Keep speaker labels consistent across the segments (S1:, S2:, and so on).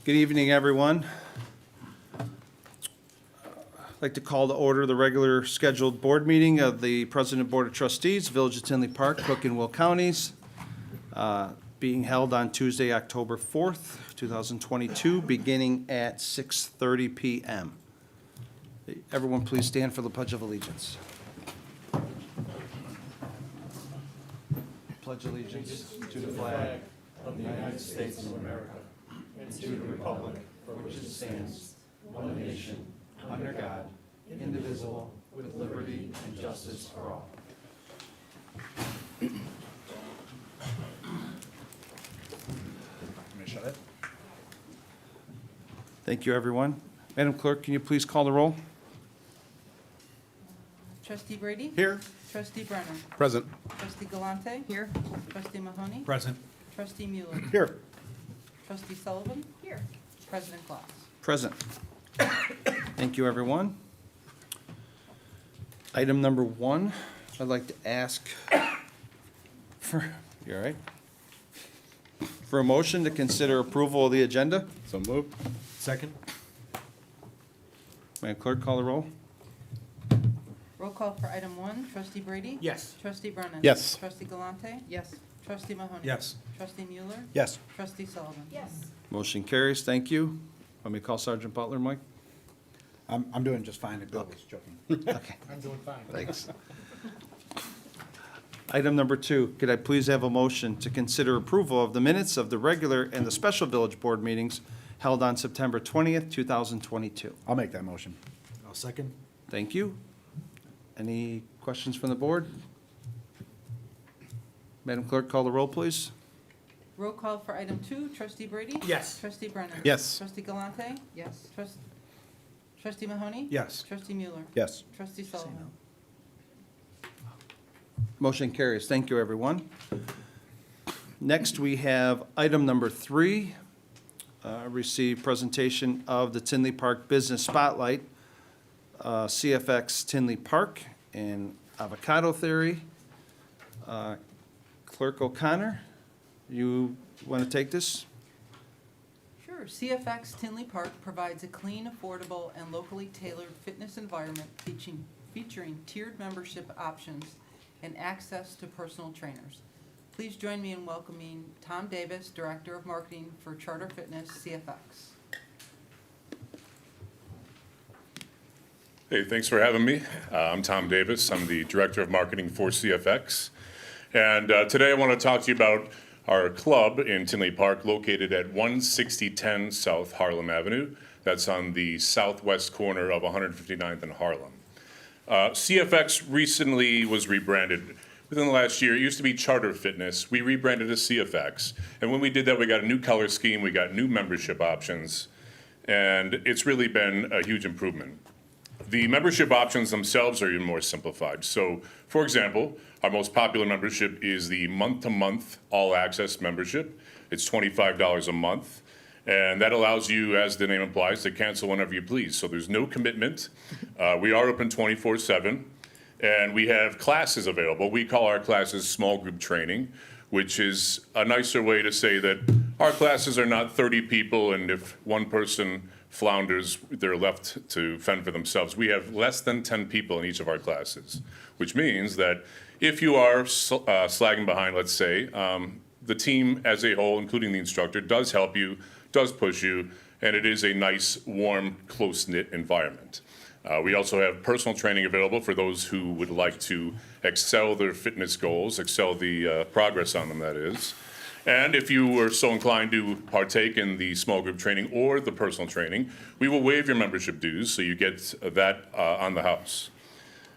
S1: Good evening, everyone. I'd like to call to order the regular scheduled board meeting of the President Board of Trustees, Village of Tinley Park, Cook and Will Counties, being held on Tuesday, October 4th, 2022, beginning at 6:30 p.m. Everyone, please stand for the Pledge of Allegiance. Pledge allegiance to the flag of the United States of America and to the republic for which it stands, one nation, under God, indivisible, with liberty and justice for all.
S2: Let me shut it.
S1: Thank you, everyone. Madam Clerk, can you please call the roll?
S3: Trustee Brady?
S2: Here.
S3: Trustee Brenner?
S2: Present.
S3: Trustee Galante? Here. Trustee Mahoney?
S2: Present.
S3: Trustee Mueller?
S2: Here.
S3: Trustee Sullivan? Here. President Klaus?
S1: Present. Thank you, everyone. Item number 1, I'd like to ask for, you all right? For a motion to consider approval of the agenda.
S2: So moved. Second.
S1: Madam Clerk, call the roll.
S3: Roll call for item 1, Trustee Brady?
S2: Yes.
S3: Trustee Brennan?
S2: Yes.
S3: Trustee Galante? Yes. Trustee Mahoney?
S2: Yes.
S3: Trustee Mueller?
S2: Yes.
S3: Trustee Sullivan? Yes.
S1: Motion carries. Thank you. Let me call Sergeant Butler, Mike.
S4: I'm doing just fine. Bill was joking.
S1: Okay.
S2: I'm doing fine.
S1: Thanks. Item number 2, could I please have a motion to consider approval of the minutes of the regular and the special village board meetings held on September 20th, 2022?
S4: I'll make that motion.
S2: I'll second.
S1: Thank you. Any questions from the board? Madam Clerk, call the roll, please.
S3: Roll call for item 2, Trustee Brady?
S2: Yes.
S3: Trustee Brennan?
S2: Yes.
S3: Trustee Galante? Yes. Trustee Mahoney?
S2: Yes.
S3: Trustee Mueller?
S4: Yes.
S3: Trustee Sullivan?
S1: Motion carries. Thank you, everyone. Next, we have item number 3, receive presentation of the Tinley Park Business Spotlight, CFX Tinley Park and Avocado Theory. Clerk O'Connor, you want to take this?
S3: Sure. CFX Tinley Park provides a clean, affordable, and locally tailored fitness environment featuring tiered membership options and access to personal trainers. Please join me in welcoming Tom Davis, Director of Marketing for Charter Fitness, CFX.
S5: Hey, thanks for having me. I'm Tom Davis. I'm the Director of Marketing for CFX. And today I want to talk to you about our club in Tinley Park located at 16010 South Harlem Avenue. That's on the southwest corner of 159th and Harlem. CFX recently was rebranded within the last year. It used to be Charter Fitness. We rebranded as CFX. And when we did that, we got a new color scheme, we got new membership options, and it's really been a huge improvement. The membership options themselves are even more simplified. So, for example, our most popular membership is the month-to-month all-access membership. It's $25 a month, and that allows you, as the name implies, to cancel whenever you please. So there's no commitment. We are open 24/7, and we have classes available. We call our classes small group training, which is a nicer way to say that our classes are not 30 people, and if one person flounders, they're left to fend for themselves. We have less than 10 people in each of our classes, which means that if you are slagging behind, let's say, the team as a whole, including the instructor, does help you, does push you, and it is a nice, warm, close-knit environment. We also have personal training available for those who would like to excel their fitness goals, excel the progress on them, that is. And if you were so inclined to partake in the small group training or the personal training, we will waive your membership dues, so you get that on the house.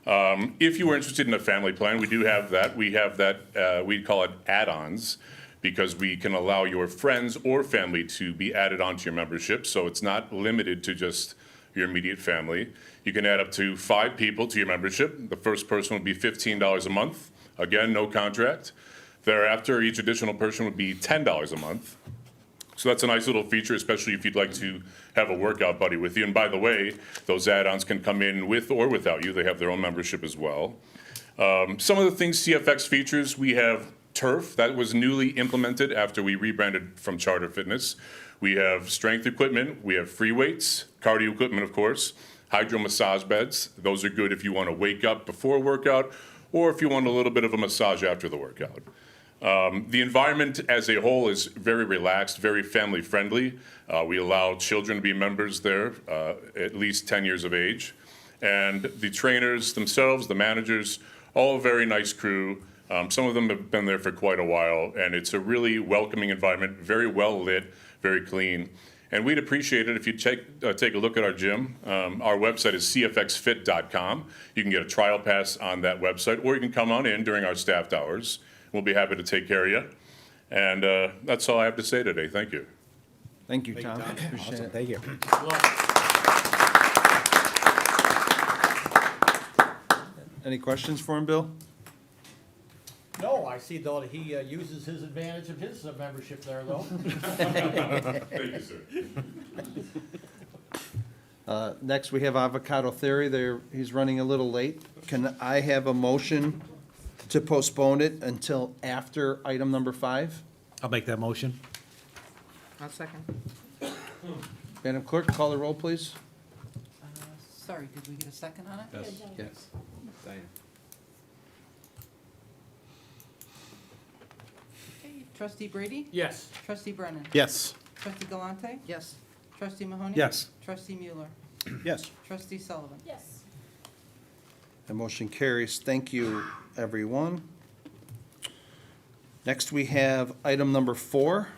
S5: If you were interested in a family plan, we do have that. We have that, we call it add-ons, because we can allow your friends or family to be added onto your membership, so it's not limited to just your immediate family. You can add up to 5 people to your membership. The first person would be $15 a month. Again, no contract. Thereafter, each additional person would be $10 a month. So that's a nice little feature, especially if you'd like to have a workout buddy with you. And by the way, those add-ons can come in with or without you. They have their own membership as well. Some of the things CFX features, we have turf that was newly implemented after we rebranded from Charter Fitness. We have strength equipment, we have free weights, cardio equipment, of course, hydro massage beds. Those are good if you want to wake up before a workout or if you want a little bit of a massage after the workout. The environment as a whole is very relaxed, very family friendly. We allow children to be members there, at least 10 years of age. And the trainers themselves, the managers, all a very nice crew. Some of them have been there for quite a while, and it's a really welcoming environment, very well lit, very clean. And we'd appreciate it if you'd take a look at our gym. Our website is cfxfit.com. You can get a trial pass on that website, or you can come on in during our staffed hours. We'll be happy to take care of you. And that's all I have to say today. Thank you.
S1: Thank you, Tom. Appreciate
S4: Awesome,
S1: it.
S4: thank you.
S1: Any questions for him, Bill?
S6: No, I see though that he uses his advantage of his membership there, though.
S5: Thank you, sir.
S1: Next, we have Avocado Theory. He's running a little late. Can I have a motion to postpone it until after item number 5?
S2: I'll make that motion.
S3: I'll second.
S1: Madam Clerk, call the roll, please.
S3: Sorry, did we get a second on it?
S1: Yes.
S3: Okay, Trustee Brady?
S6: Yes.
S3: Trustee Brennan?
S2: Yes.
S3: Trustee Galante?
S7: Yes.
S3: Trustee Mahoney?
S2: Yes.
S3: Trustee Mueller?
S4: Yes.
S3: Trustee Sullivan?
S7: Yes.
S1: The motion carries. Thank you, everyone. Next, we have item number 4.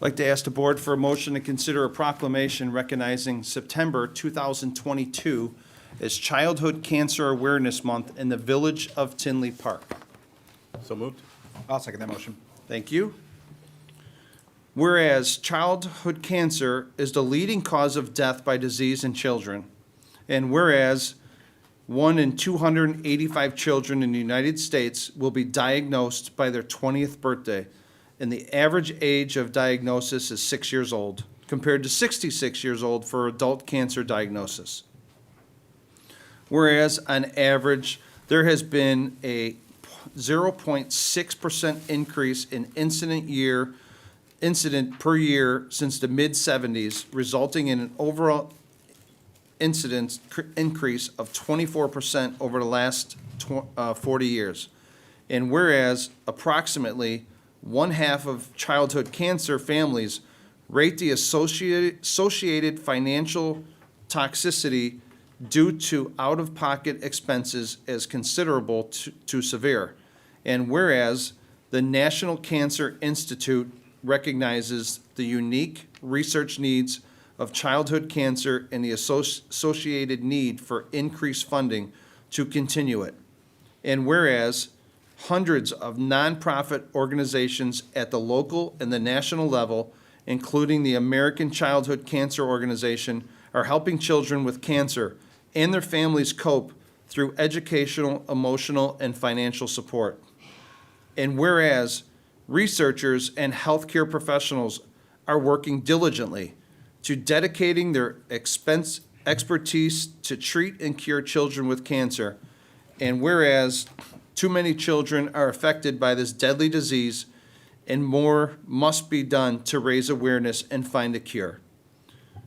S1: I'd like to ask the board for a motion to consider a proclamation recognizing September 2022 as Childhood Cancer Awareness Month in the Village of Tinley Park.
S4: So moved. I'll second that motion.
S1: Thank you. Whereas childhood cancer is the leading cause of death by disease in children, and whereas 1 in 285 children in the United States will be diagnosed by their 20th birthday, and the average age of diagnosis is 6 years old, compared to 66 years old for adult cancer diagnosis. Whereas on average, there has been a 0.6% increase in incident per year since the mid-70s, resulting in an overall incidence increase of 24% over the last 40 years. And whereas approximately 1/2 of childhood cancer families rate the associated financial toxicity due to out-of-pocket expenses as considerable to severe. And whereas the National Cancer Institute recognizes the unique research needs of childhood cancer and the associated need for increased funding to continue it. And whereas hundreds of nonprofit organizations at the local and the national level, including the American Childhood Cancer Organization, are helping children with cancer and their families cope through educational, emotional, and financial support. And whereas researchers and healthcare professionals are working diligently to dedicating their expertise to treat and cure children with cancer, and whereas too many children are affected by this deadly disease, and more must be done to raise awareness and find a cure.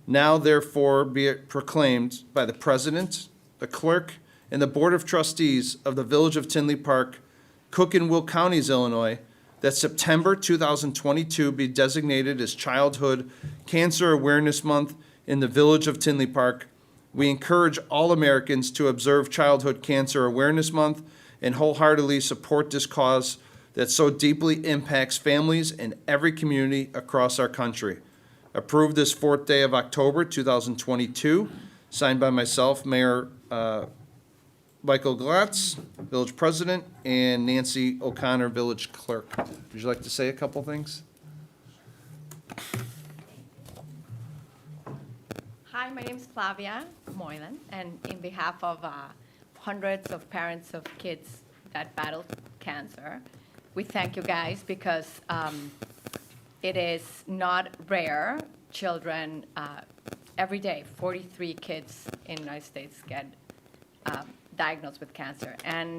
S1: Now therefore be it proclaimed by the President, the Clerk, and the Board of Trustees of the Village of Tinley Park, Cook and Will Counties, Illinois, that September 2022 be designated as Childhood Cancer Awareness Month in the Village of Tinley Park. We encourage all Americans to observe Childhood Cancer Awareness Month and wholeheartedly support this cause that so deeply impacts families in every community across our country. Approved this 4th day of October 2022, signed by myself, Mayor Michael Glatz, Village President, and Nancy O'Connor, Village Clerk. Would you like to say a couple things?
S8: Hi, my name is Flavia Moylan, and in behalf of hundreds of parents of kids that battle cancer, we thank you guys because it is not rare. Children, every day, 43 kids in the United States get diagnosed with cancer, and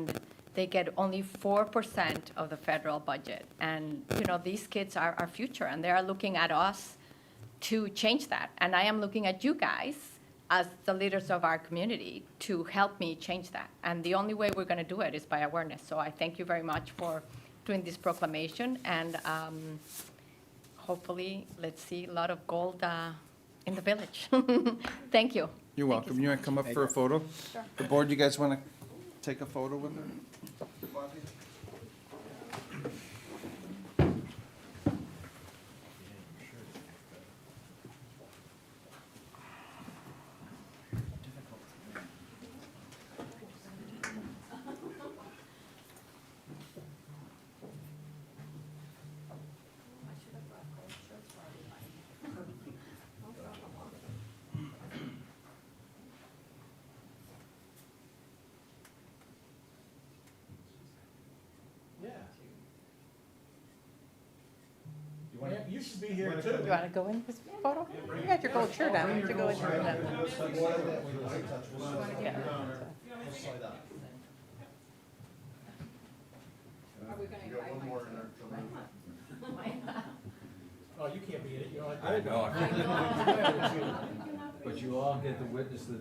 S8: they get only 4% of the federal budget. And, these kids are our future, and they are looking at us to change that. And I am looking at you guys as the leaders of our community to help me change that. And the only way we're going to do it is by awareness. So I thank you very much for doing this proclamation, and hopefully, let's see a lot of gold in the village. Thank you.
S1: You're welcome. You want to come up for a photo?
S8: Sure.
S1: The board, you guys want to take a photo with her?
S6: Yeah, you should be here too.
S3: You want to go in this photo? You got your gold shirt on. Why don't you go in here? Yeah.
S6: Oh, you can't be in it, you know.
S7: I know. But you all get to witness the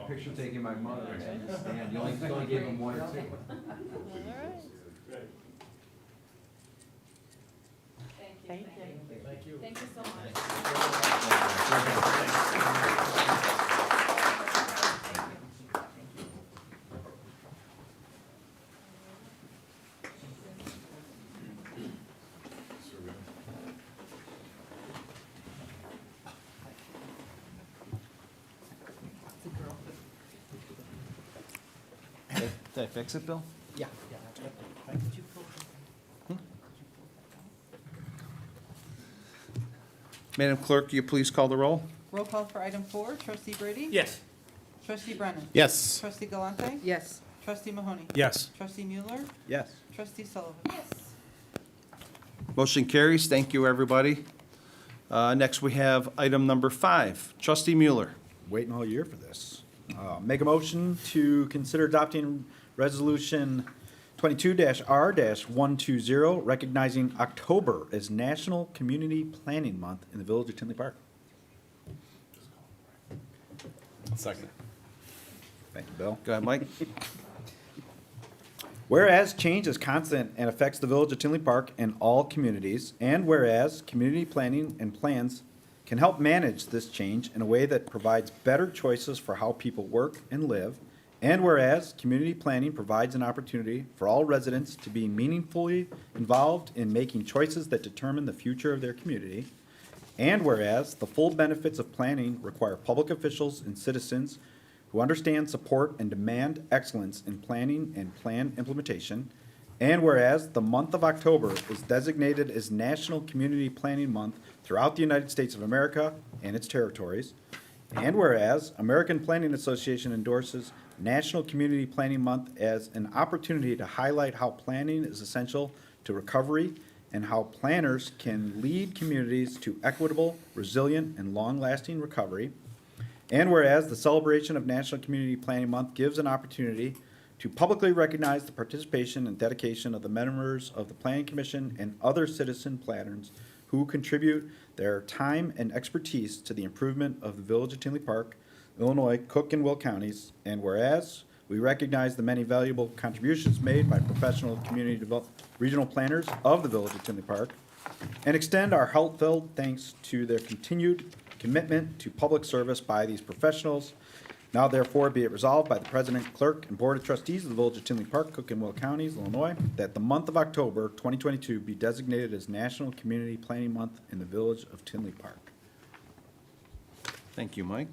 S7: picture taking my mother and the stand. You only gave them one or two.
S3: Thank you.
S6: Thank you.
S8: Thank you so much.
S1: Did I fix it, Bill?
S6: Yeah.
S1: Madam Clerk, you please call the roll?
S3: Roll call for item 4, trustee Brady?
S2: Yes.
S3: Trustee Brennan?
S4: Yes.
S3: Trustee Galante?
S9: Yes.
S3: Trustee Mahoney?
S2: Yes.
S3: Trustee Mueller?
S4: Yes.
S3: Trustee Sullivan?
S1: Motion carries. Thank you, everybody. Next, we have item number 5. Trustee Mueller.
S4: Waiting all year for this. Make a motion to consider adopting resolution 22-R-120, recognizing October as National Community Planning Month in the Village of Tinley Park.
S2: Second.
S4: Thank you, Bill.
S1: Go ahead, Mike.
S4: Whereas change is constant and affects the Village of Tinley Park and all communities, and whereas community planning and plans can help manage this change in a way that provides better choices for how people work and live, and whereas community planning provides an opportunity for all residents to be meaningfully involved in making choices that determine the future of their community, and whereas the full benefits of planning require public officials and citizens who understand, support, and demand excellence in planning and plan implementation, and whereas the month of October is designated as National Community Planning Month throughout the United States of America and its territories, and whereas American Planning Association endorses National Community Planning Month as an opportunity to highlight how planning is essential to recovery and how planners can lead communities to equitable, resilient, and long-lasting recovery. And whereas the celebration of National Community Planning Month gives an opportunity to publicly recognize the participation and dedication of the members of the Planning Commission and other citizen planners who contribute their time and expertise to the improvement of the Village of Tinley Park, Illinois, Cook, and Will counties. And whereas we recognize the many valuable contributions made by professional community regional planners of the Village of Tinley Park, and extend our heartfelt thanks to their continued commitment to public service by these professionals. Now therefore be it resolved by the President, Clerk, and Board of Trustees of the Village of Tinley Park, Cook and Will Counties, Illinois, that the month of October 2022 be designated as National Community Planning Month in the Village of Tinley Park.
S1: Thank you, Mike.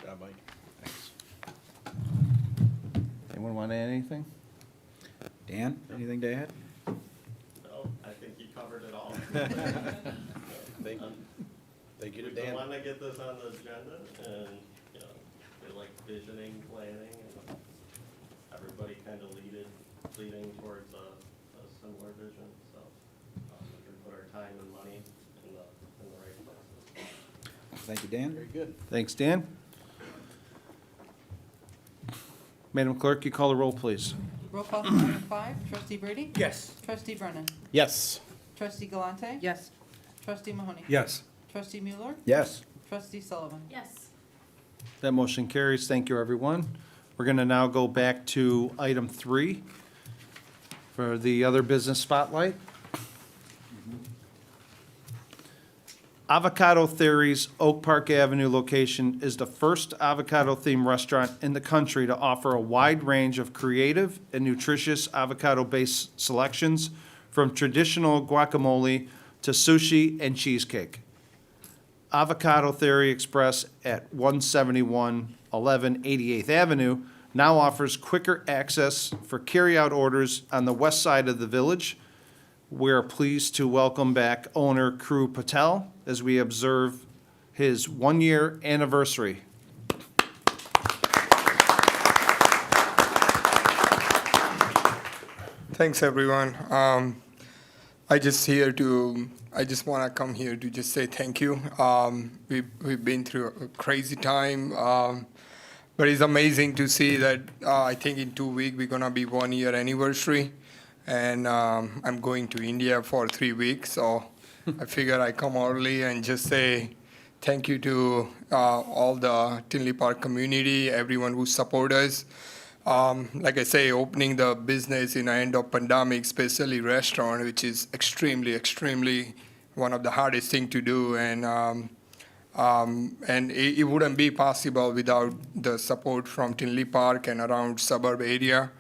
S2: Yeah, Mike. Thanks.
S1: Anyone want to add anything?
S4: Dan, anything to add?
S10: No, I think you covered it all.
S2: Thank you to
S10: We
S2: Dan.
S10: want to get this on the agenda and, we like visioning, planning, and everybody kind of leading towards a similar vision, so we can put our time and money in the right places.
S4: Thank you, Dan.
S2: Very good.
S1: Thanks, Dan. Madam Clerk, you call the roll, please.
S3: Roll call for item 5, Trustee Brady?
S6: Yes.
S3: Trustee Brennan?
S2: Yes.
S3: Trustee Galante?
S9: Yes.
S3: Trustee Mahoney?
S1: Yes.
S3: Trustee Mueller?
S4: Yes.
S3: Trustee Sullivan?
S9: Yes.
S1: That motion carries. Thank you, everyone. We're going to now go back to item 3 for the other business spotlight. Avocado Theory's Oak Park Avenue location is the first avocado-themed restaurant in the country to offer a wide range of creative and nutritious avocado-based selections, from traditional guacamole to sushi and cheesecake. Avocado Theory Express at 17111 88th Avenue now offers quicker access for carryout orders on the west side of the village. We are pleased to welcome back owner Kru Patel as we observe his one-year anniversary.
S11: Thanks, everyone. I just want to come here to just say thank you. We've been through a crazy time, but it's amazing to see that I think in 2 weeks we're gonna be 1 year anniversary, and I'm going to India for 3 weeks, so I figure I come early and just say thank you to all the Tinley Park community, everyone who support us. Like I say, opening the business in the end of pandemic, especially restaurant, which is extremely one of the hardest thing to do, and it wouldn't be possible without the support from Tinley Park and around suburb area.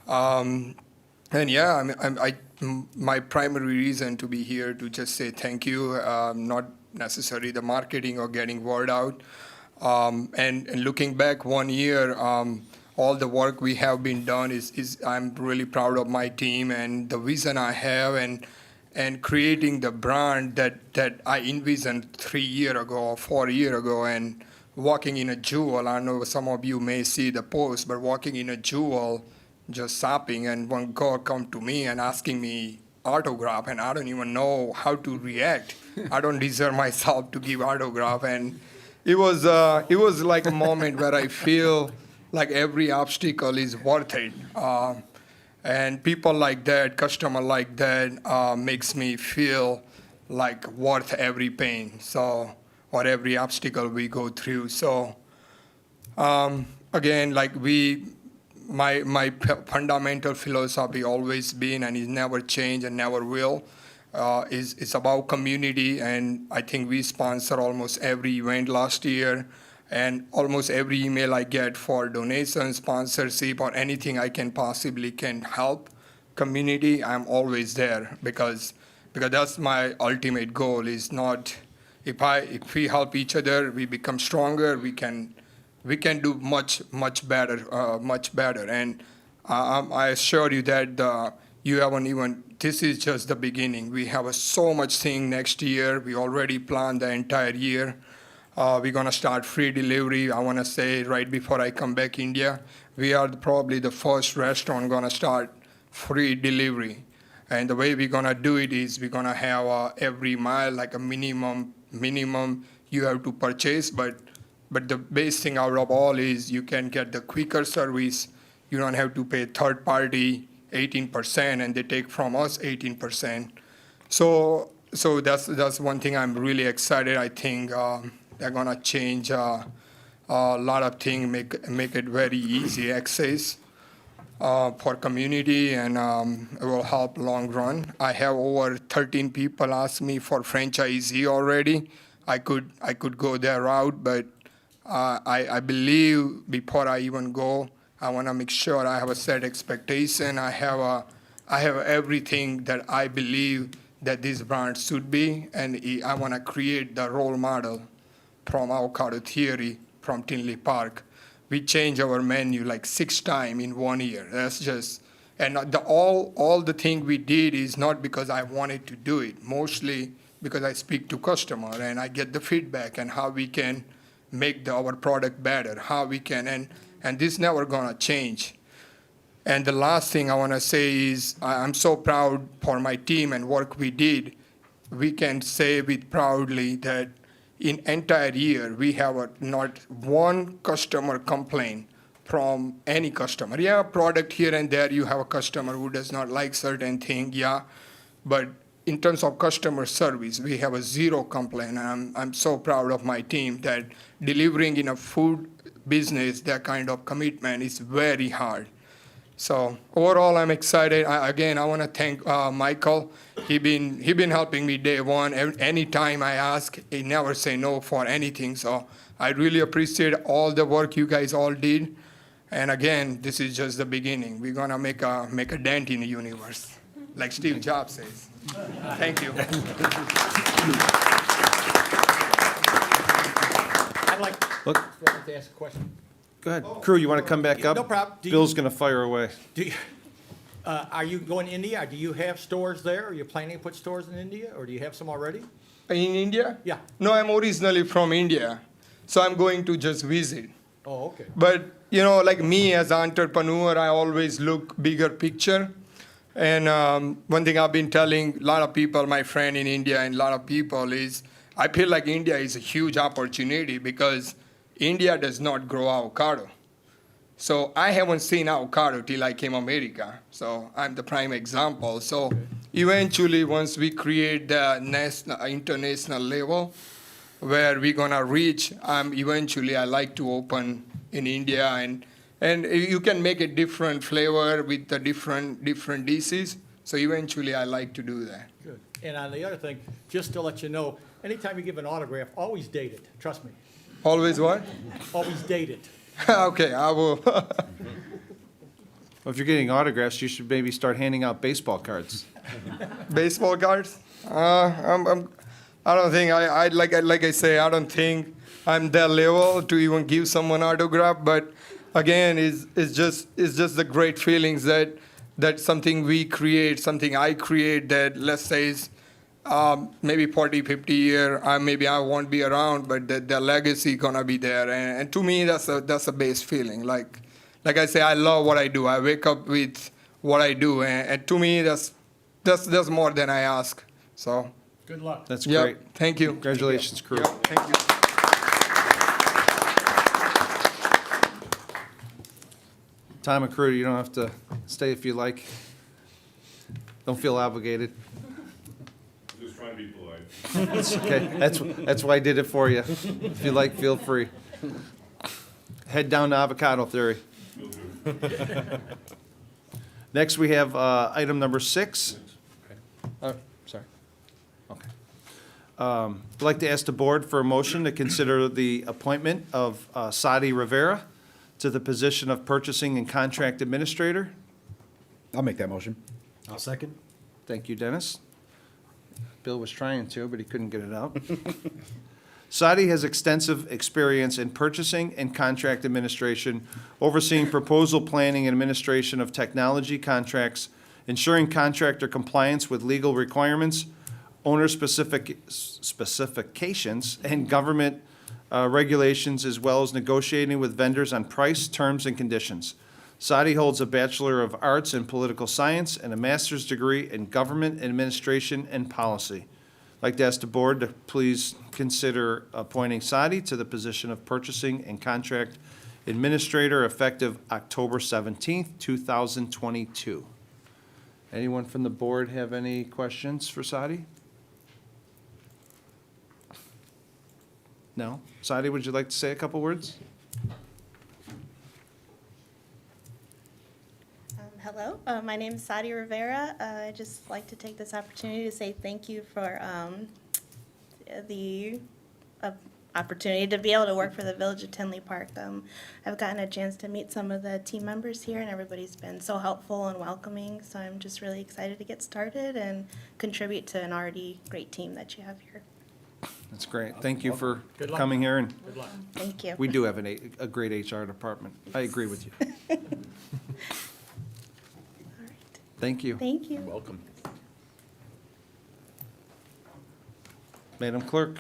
S11: And yeah, my primary reason to be here to just say thank you, not necessarily the marketing or getting word out. And looking back 1 year, all the work we have been done is I'm really proud of my team and the vision I have, and creating the brand that I envisioned 3 years ago or 4 years ago, and walking in a jewel. I know some of you may see the post, but walking in a jewel, just shopping, and one girl come to me and asking me autograph, and I don't even know how to react. I don't deserve myself to give autograph, and it was like a moment where I feel like every obstacle is worth it. And people like that, customer like that, makes me feel like worth every pain. So, or every obstacle we go through. So, again, like my fundamental philosophy always been, and it's never changed and never will, is about community. And I think we sponsor almost every event last year. And almost every email I get for donation, sponsorship, or anything I can possibly can help community, I'm always there, because that's my ultimate goal. Is not if we help each other, we become stronger. We can do much better. And I assure you that you haven't even. This is just the beginning. We have so much thing next year. We already planned the entire year. We're going to start free delivery. I want to say right before I come back India, we are probably the first restaurant going to start free delivery. And the way we're going to do it is we're going to have every mile, like a minimum you have to purchase. But the best thing out of all is you can get the quicker service. You don't have to pay third party 18%, and they take from us 18%. So that's one thing I'm really excited. I think they're gonna change a lot of things, make it very easy access for community, and it will help long run. I have over 13 people ask me for franchisee already. I could go that route, but I believe before I even go, I want to make sure I have a set expectation. I have everything that I believe that this brand should be, and I want to create the role model from Avocado Theory from Tinley Park. We changed our menu like 6 times in 1 year. That's just, and all the thing we did is not because I wanted to do it, mostly because I speak to customer and I get the feedback and how we can make our product better, how we can, and this never gonna change. And the last thing I wanna say is I'm so proud for my team and work we did. We can say with proudly that in entire year, we have not one customer complaint from any customer. Yeah, product here and there, you have a customer who does not like certain thing, yeah. But in terms of customer service, we have a zero complaint. And I'm so proud of my team that delivering in a food business, that kind of commitment is very hard. So overall, I'm excited. Again, I want to thank Michael. He been helping me day one. Anytime I ask, he never say no for anything. So I really appreciate all the work you guys all did. And again, this is just the beginning. We're gonna make a dent in the universe, like Steve Jobs says. Thank you.
S6: I'd like
S1: Look,
S6: to ask a question.
S1: go ahead. Crew, you want to come back up?
S6: No problem. Do you-
S1: Bill's going to fire away.
S6: Do you, are you going to India? Do you have stores there? Are you planning to put stores in India, or do you have some already?
S11: In India?
S6: Yeah.
S11: No, I'm originally from India, so I'm going to just visit.
S6: Oh, okay.
S11: But, you know, like me as an entrepreneur, I always look bigger picture. And one thing I've been telling a lot of people, my friend in India and a lot of people is, I feel like India is a huge opportunity because India does not grow avocado. So I haven't seen avocado till I came America. So I'm the prime example. So eventually, once we create the international level, where we're gonna reach, eventually I like to open in India, and you can make a different flavor with the different dishes. So eventually I like to do that.
S6: Good. And on the other thing, just to let you know, anytime you give an autograph, always date it. Trust me.
S11: Always what?
S6: Always date it.
S11: Okay, I will.
S1: Well, if you're getting autographs, you should maybe start handing out baseball cards.
S11: Baseball cards? I don't think like I say, I don't think I'm that level to even give someone autograph. But again, it's just the great feelings that something we create, something I create that, let's say, is maybe 40, 50 years, maybe I won't be around, but the legacy gonna be there. And to me, that's a base feeling. Like I say, I love what I do. I wake up with what I do, and to me, that's more than I ask. So.
S6: Good luck.
S1: That's
S11: Yep,
S1: great.
S11: thank you.
S1: Congratulations, crew.
S11: Yep, thank you.
S1: Tom and crew, you don't have to stay if you like. Don't feel obligated.
S5: Just trying to be polite.
S1: It's okay. That's why I did it for you. If you like, feel free. Head down to avocado theory. Next, we have item number 6. Sorry. Okay. I'd like to ask the board for a motion to consider the appointment of Sadi Rivera to the position of Purchasing and Contract Administrator.
S4: I'll make that motion.
S2: I'll second.
S1: Thank you, Dennis. Bill was trying to, but he couldn't get it out. Sadi has extensive experience in purchasing and contract administration, overseeing proposal planning and administration of technology contracts, ensuring contractor compliance with legal requirements, owner specifications, and government regulations, as well as negotiating with vendors on price, terms, and conditions. Sadi holds a Bachelor of Arts in Political Science and a master's degree in Government Administration and Policy. I'd like to ask the board to please consider appointing Sadi to the position of Purchasing and Contract Administrator effective October 17th, 2022. Anyone from the board have any questions for Sadi? No? Sadi, would you like to say a couple words?
S9: Hello, my name is Sadi Rivera. I'd just like to take this opportunity to say thank you for the opportunity to be able to work for the Village of Tinley Park. I've gotten a chance to meet some of the team members here, and everybody's been so helpful and welcoming, so I'm just really excited to get started and contribute to an already great team that you have here.
S1: That's great. Thank you for
S6: Good luck.
S1: coming here, and
S6: Good luck.
S9: Thank you.
S1: we do have a great HR department. I agree with you.
S9: All right.
S1: Thank you.
S9: Thank you.
S2: Welcome.
S1: Madam Clerk,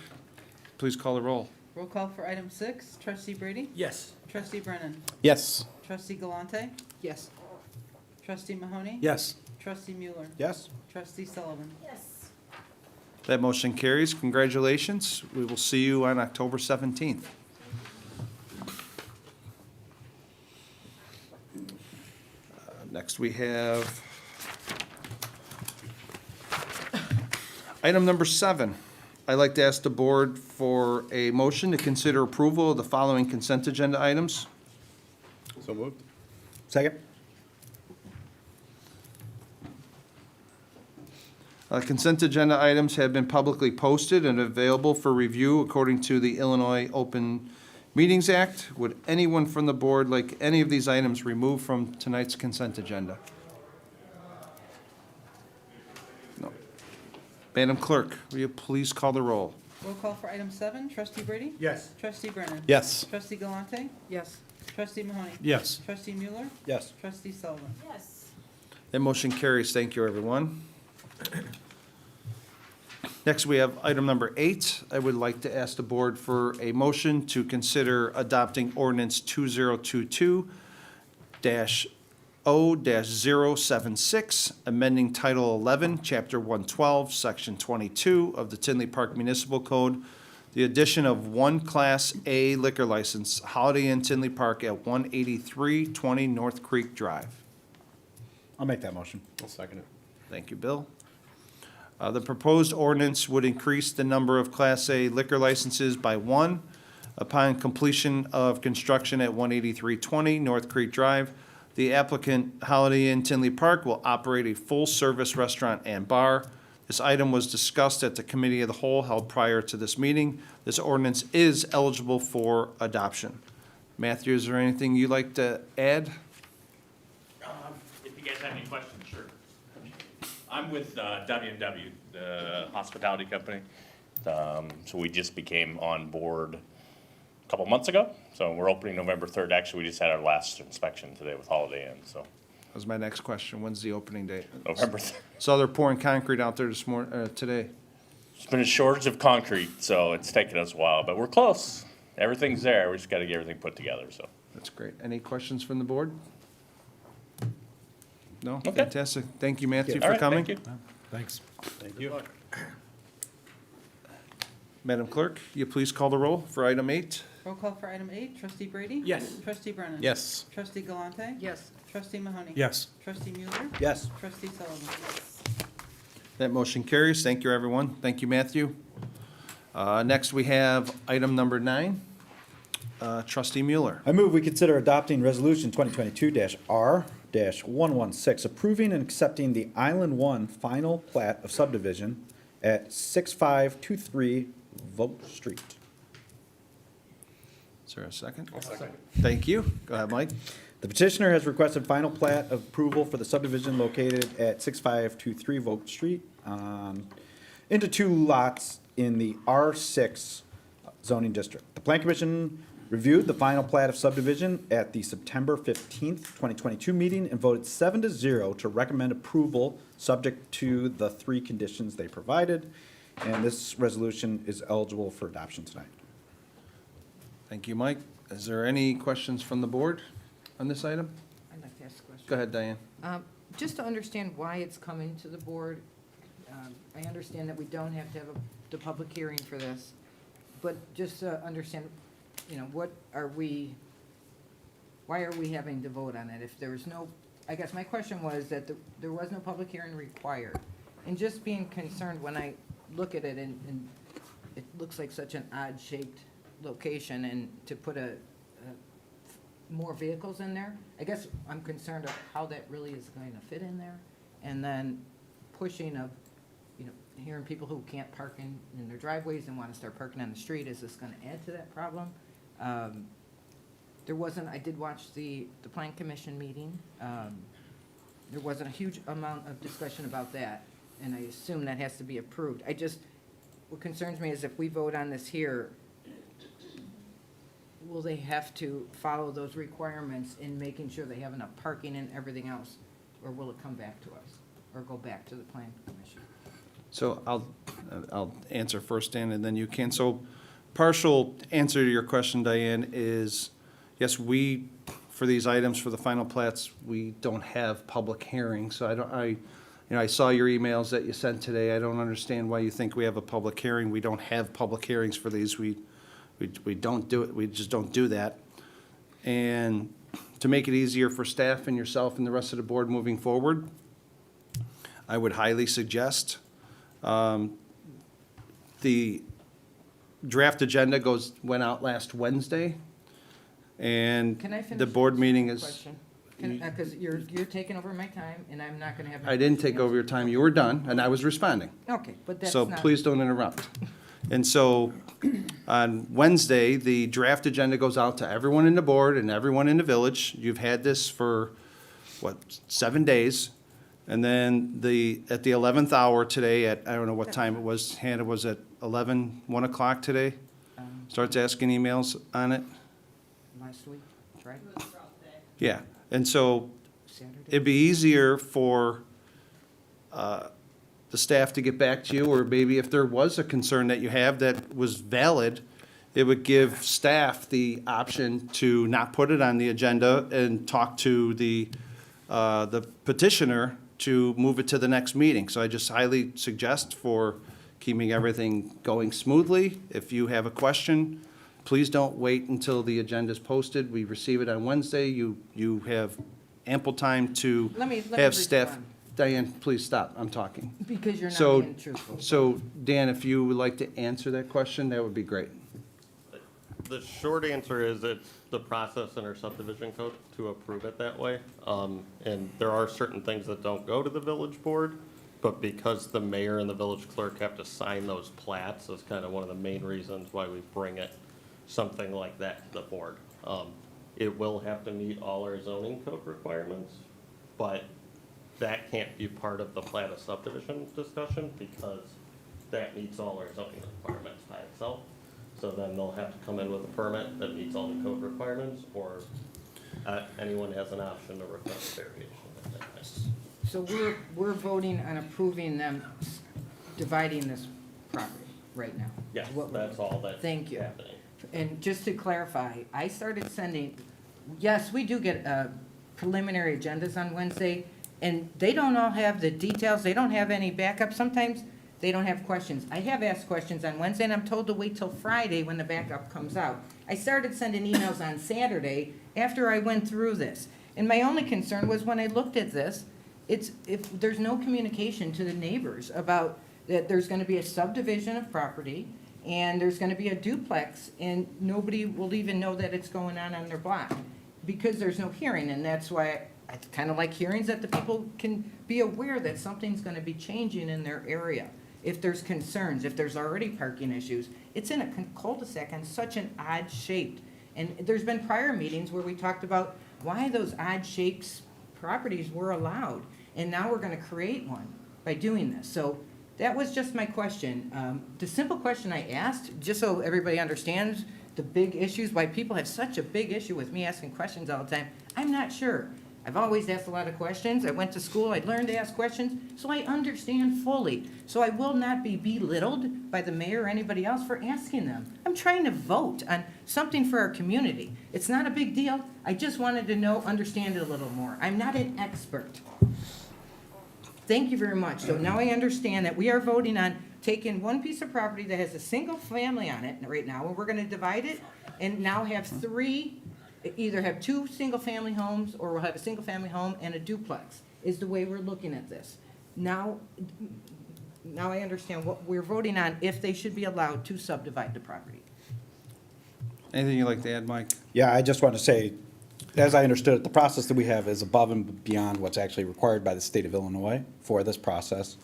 S1: please call the roll.
S3: Roll call for item 6, Trustee Brady?
S6: Yes.
S3: Trustee Brennan?
S2: Yes.
S3: Trustee Galante?
S6: Yes.
S3: Trustee Mahoney?
S2: Yes.
S3: Trustee Mueller?
S4: Yes?
S3: Trustee Sullivan?
S9: Yes.
S1: That motion carries. Congratulations. We will see you on October 17th. Next, we have item number 7. I'd like to ask the board for a motion to consider approval of the following consent agenda items.
S2: So moved.
S4: Second?
S1: Consent agenda items have been publicly posted and available for review according to the Illinois Open Meetings Act. Would anyone from the board like any of these items removed from tonight's consent agenda? No. Madam Clerk, will you please call the roll?
S3: Roll call for item 7, trustee Brady?
S6: Yes.
S3: Trustee Brennan?
S2: Yes.
S3: Trustee Galante?
S8: Yes.
S3: Trustee Mahoney?
S2: Yes.
S3: Trustee Mueller?
S4: Yes.
S3: Trustee Sullivan?
S8: Yes.
S1: That motion carries. Thank you, everyone. Next, we have item number 8. I would like to ask the board for a motion to consider adopting ordinance 2022-0-076, amending Title 11, Chapter 112, Section 22 of the Tinley Park Municipal Code, the addition of one Class A liquor license, Holiday Inn Tinley Park at 18320 North Creek Drive.
S4: I'll make that motion.
S2: I'll second it.
S1: Thank you, Bill. The proposed ordinance would increase the number of Class A liquor licenses by 1 upon completion of construction at 18320 North Creek Drive. The applicant, Holiday Inn Tinley Park, will operate a full-service restaurant and bar. This item was discussed at the Committee of the Whole held prior to this meeting. This ordinance is eligible for adoption. Matthew, is there anything you'd like to add?
S12: If you guys have any questions, sure. I'm with W&W, the hospitality company. So we just became on board a couple months ago. So we're opening November 3rd. Actually, we just had our last inspection today with Holiday Inn, so
S1: That was my next question. When's the opening date?
S12: November 3rd.
S1: So they're pouring concrete out there today.
S12: It's been a shortage of concrete, so it's taken us a while, but we're close. Everything's there. We just got to get everything put together, so.
S1: That's great. Any questions from the board? No?
S12: Okay.
S1: Fantastic. Thank you, Matthew,
S12: All
S1: for
S12: right,
S1: coming.
S12: thank you.
S2: Thanks. Thank you.
S1: Madam Clerk, you please call the roll for item 8.
S3: Roll call for item 8, trustee Brady?
S6: Yes.
S3: Trustee Brennan?
S2: Yes.
S3: Trustee Galante?
S8: Yes.
S3: Trustee Mahoney?
S2: Yes.
S3: Trustee Mueller?
S4: Yes.
S3: Trustee Sullivan?
S1: That motion carries. Thank you, everyone. Thank you, Matthew. Next, we have item number 9. Trustee Mueller.
S4: I move we consider adopting Resolution 2022-R-116, approving and accepting the Island 1 final plat of subdivision at 6523 Vogt Street.
S1: Is there a second?
S2: Second.
S1: Thank you. Go ahead, Mike.
S4: The petitioner has requested final plat of approval for the subdivision located at 6523 Vogt Street into 2 lots in the R6 zoning district. The Plan Commission reviewed the final plat of subdivision at the September 15th, 2022 meeting and voted 7-0 to recommend approval subject to the 3 conditions they provided. And this resolution is eligible for adoption tonight.
S1: Thank you, Mike. Is there any questions from the board on this item?
S13: I'd like to ask a question.
S1: Go ahead, Diane.
S13: Just to understand why it's coming to the board, I understand that we don't have to have the public hearing for this, but just to understand, why are we having to vote on it? If there's no, I guess my question was that there was no public hearing required. And just being concerned when I look at it and it looks like such an odd-shaped location, and to put more vehicles in there, I guess I'm concerned of how that really is going to fit in there. And then pushing of, hearing people who can't park in their driveways and want to start parking on the street, is this going to add to that problem? I did watch the Plan Commission meeting. There wasn't a huge amount of discussion about that, and I assume that has to be approved. What concerns me is if we vote on this here, will they have to follow those requirements in making sure they have enough parking and everything else? Or will it come back to us, or go back to the Plan Commission?
S1: So I'll answer first, Dan, and then you can. So partial answer to your question, Diane, is yes, for these items, for the final plats, we don't have public hearings. So I saw your emails that you sent today. I don't understand why you think we have a public hearing. We don't have public hearings for these. We don't do it. We just don't do that. And to make it easier for staff and yourself and the rest of the board moving forward, I would highly suggest, the draft agenda went out last Wednesday, and
S13: Can I finish?
S1: the board meeting is,
S13: Question? Because you're taking over my time, and I'm not gonna have.
S1: I didn't take over your time, you were done, and I was responding.
S13: Okay, but that's
S1: So
S13: not.
S1: please don't interrupt. And so on Wednesday, the draft agenda goes out to everyone in the board and everyone in the village. You've had this for, 7 days? And then at the 11th hour today at, I don't know what time it was, Hannah, was it 1 o'clock today? Starts asking emails on it?
S13: Last week, right?
S1: Yeah. And so
S13: Saturday?
S1: it'd be easier for the staff to get back to you, or maybe if there was a concern that you have that was valid, it would give staff the option to not put it on the agenda and talk to the petitioner to move it to the next meeting. So I just highly suggest for keeping everything going smoothly, if you have a question, please don't wait until the agenda's posted. We receive it on Wednesday. You have ample time to
S13: Let me
S1: have staff.
S13: respond.
S1: Diane, please stop, I'm talking.
S13: Because you're not
S1: So,
S13: being truthful.
S1: so Dan, if you would like to answer that question, that would be great.
S10: The short answer is it's the process in our subdivision code to approve it that way. And there are certain things that don't go to the village board, but because the mayor and the village clerk have to sign those plats, that's kind of one of the main reasons why we bring it, something like that to the board. It will have to meet all our zoning code requirements, but that can't be part of the plat of subdivision discussion because that meets all our zoning requirements by itself. So then they'll have to come in with a permit that meets all the code requirements, or anyone has an option to request variation of that.
S13: So we're voting on approving them dividing this property right now.
S10: Yes,
S13: What we're
S10: that's all that's
S13: Thank you.
S10: happening.
S13: And just to clarify, I started sending, yes, we do get preliminary agendas on Wednesday, and they don't all have the details, they don't have any backup, sometimes they don't have questions. I have asked questions on Wednesday, and I'm told to wait till Friday when the backup comes out. I started sending emails on Saturday after I went through this. And my only concern was when I looked at this, it's, if there's no communication to the neighbors about that there's gonna be a subdivision of property, and there's gonna be a duplex, and nobody will even know that it's going on their block, because there's no hearing, and that's why I kinda like hearings, that the people can be aware that something's gonna be changing in their area. If there's concerns, if there's already parking issues, it's in a cul-de-sac and such an odd shaped. And there's been prior meetings where we talked about why those odd shaped properties were allowed, and now we're gonna create one by doing this. So that was just my question. The simple question I asked, just so everybody understands the big issues, why people have such a big issue with me asking questions all the time, I'm not sure. I've always asked a lot of questions. I went to school, I learned to ask questions, so I understand fully. So I will not be belittled by the mayor or anybody else for asking them. I'm trying to vote on something for our community. It's not a big deal. I just wanted to know, understand it a little more. I'm not an expert. Thank you very much. So now I understand that we are voting on taking one piece of property that has a single family on it right now, and we're gonna divide it and now have three, either have two single-family homes, or we'll have a single-family home and a duplex, is the way we're looking at this. Now I understand what we're voting on, if they should be allowed to subdivide the property.
S1: Anything you'd like to add, Mike?
S4: Yeah, I just want to say, as I understood it, the process that we have is above and beyond what's actually required by the state of Illinois for this process.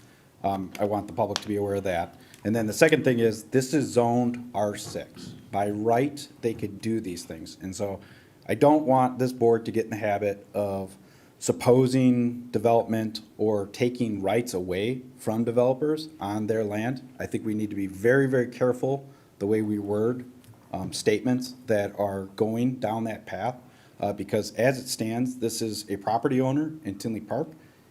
S4: I want the public to be aware of that. And then the second thing is, this is zoned R6. By right, they could do these things. And so I don't want this board to get in the habit of supposing development or taking rights away from developers on their land. I think we need to be very, very careful the way we word statements that are going down that path. Because as it stands, this is a property owner in Tinley Park,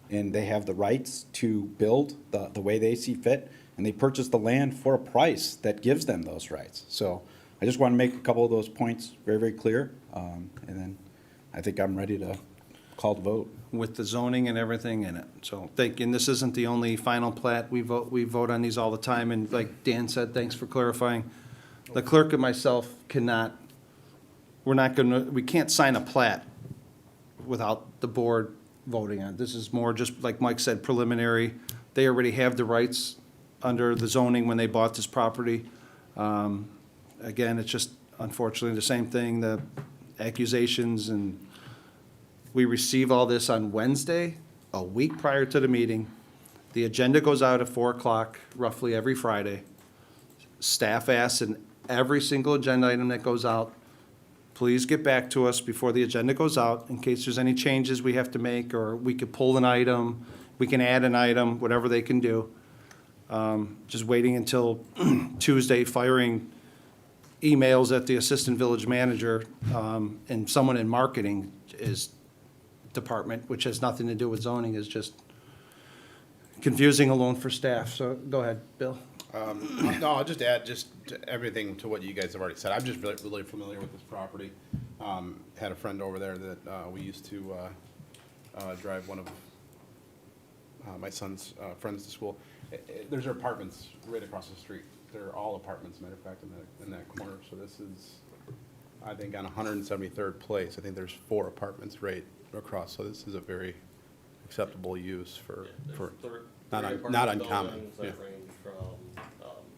S4: and they have the rights to build the way they see fit, and they purchase the land for a price that gives them those rights. So I just want to make a couple of those points very, very clear, and then I think I'm ready to call the vote.
S1: With the zoning and everything in it. So thank you. And this isn't the only final plat. We vote on these all the time, and like Dan said, thanks for clarifying. The clerk and myself cannot, we can't sign a plat without the board voting on it. This is more just, like Mike said, preliminary. They already have the rights under the zoning when they bought this property. Again, it's just unfortunately the same thing, the accusations, and we receive all this on Wednesday, a week prior to the meeting. The agenda goes out at 4 o'clock roughly every Friday. Staff asks in every single agenda item that goes out, please get back to us before the agenda goes out in case there's any changes we have to make, or we could pull an item, we can add an item, whatever they can do. Just waiting until Tuesday, firing emails at the assistant village manager and someone in marketing is department, which has nothing to do with zoning, is just confusing alone for staff. So go ahead, Bill.
S2: No, I'll just add just everything to what you guys have already said. I'm just really familiar with this property. Had a friend over there that we used to drive one of my son's friends to school. There's apartments right across the street. They're all apartments, matter of fact, in that corner. So this is, I think, on 173rd Place. I think there's 4 apartments right across. So this is a very acceptable use for not uncommon.
S10: That
S2: Yeah.
S10: range from,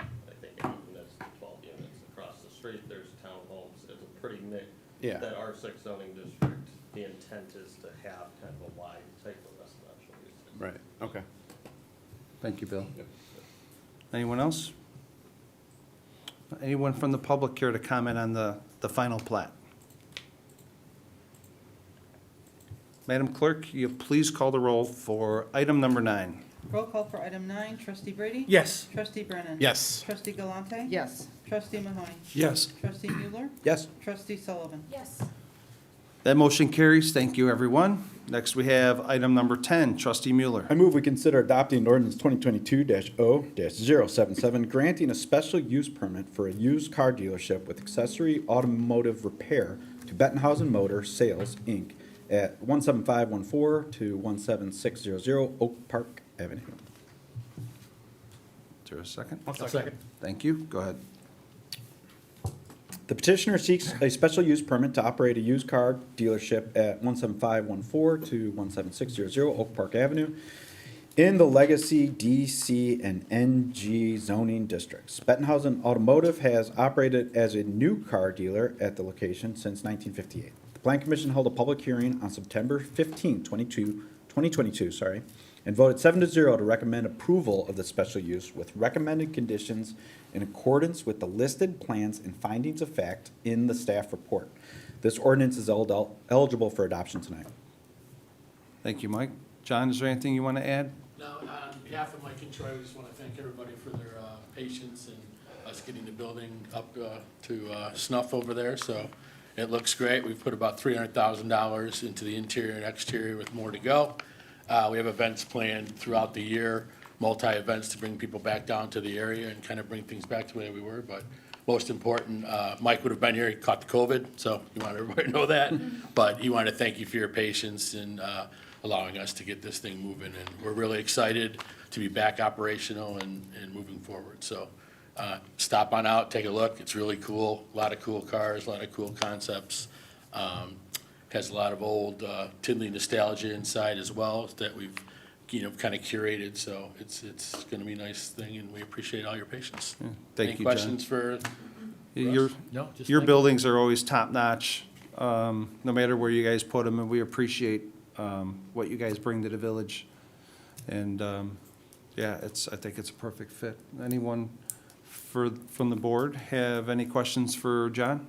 S10: I think 8 units to 12 units across the street. There's townhomes. It's a pretty mixed.
S2: Yeah.
S10: That R6 zoning district, the intent is to have kind of a wide type of residential use.
S2: Right, okay.
S1: Thank you, Bill.
S2: Yep.
S1: Anyone else? Anyone from the public care to comment on the final plat? Madam Clerk, you please call the roll for item number 9.
S3: Roll call for item 9, trustee Brady?
S6: Yes.
S3: Trustee Brennan?
S2: Yes.
S3: Trustee Galante?
S13: Yes.
S3: Trustee Mahoney?
S1: Yes.
S3: Trustee Mueller?
S4: Yes.
S3: Trustee Sullivan?
S9: Yes.
S1: That motion carries. Thank you, everyone. Next, we have item number 10, trustee Mueller.
S4: I move we consider adopting ordinance 2022-0-077, granting a special use permit for a used car dealership with accessory automotive repair to Bettenhausen Motor Sales, Inc. at 17514 to 17600 Oak Park Avenue.
S1: Is there a second?
S6: I'll second.
S1: Thank you. Go ahead.
S4: The petitioner seeks a special use permit to operate a used car dealership at 17514 to 17600 Oak Park Avenue in the Legacy, DC, and NG zoning districts. Bettenhausen Automotive has operated as a new car dealer at the location since 1958. The Plan Commission held a public hearing on September 15, 2022, and voted 7-0 to recommend approval of the special use with recommended conditions in accordance with the listed plans and findings of fact in the staff report. This ordinance is eligible for adoption tonight.
S1: Thank you, Mike. John, is there anything you want to add?
S14: No, on behalf of Mike and Troy, we just want to thank everybody for their patience and us getting the building up to snuff over there. So it looks great. We've put about $300,000 into the interior and exterior with more to go. We have events planned throughout the year, multi-events to bring people back down to the area and kind of bring things back to the way we were. But most important, Mike would have been here, he caught the COVID, so you want everybody to know that. But he wanted to thank you for your patience in allowing us to get this thing moving. And we're really excited to be back operational and moving forward. So stop on out, take a look. It's really cool. A lot of cool cars, a lot of cool concepts. Has a lot of old Tinley nostalgia inside as well that we've, kind of curated. So it's going to be a nice thing, and we appreciate all your patience.
S1: Thank
S14: Any
S1: you,
S14: questions
S1: John.
S14: for
S1: Your,
S6: No, just
S1: your
S6: thank you.
S1: buildings are always top-notch, no matter where you guys put them, and we appreciate what you guys bring to the village. And, yeah, I think it's a perfect fit. Anyone from the board have any questions for John?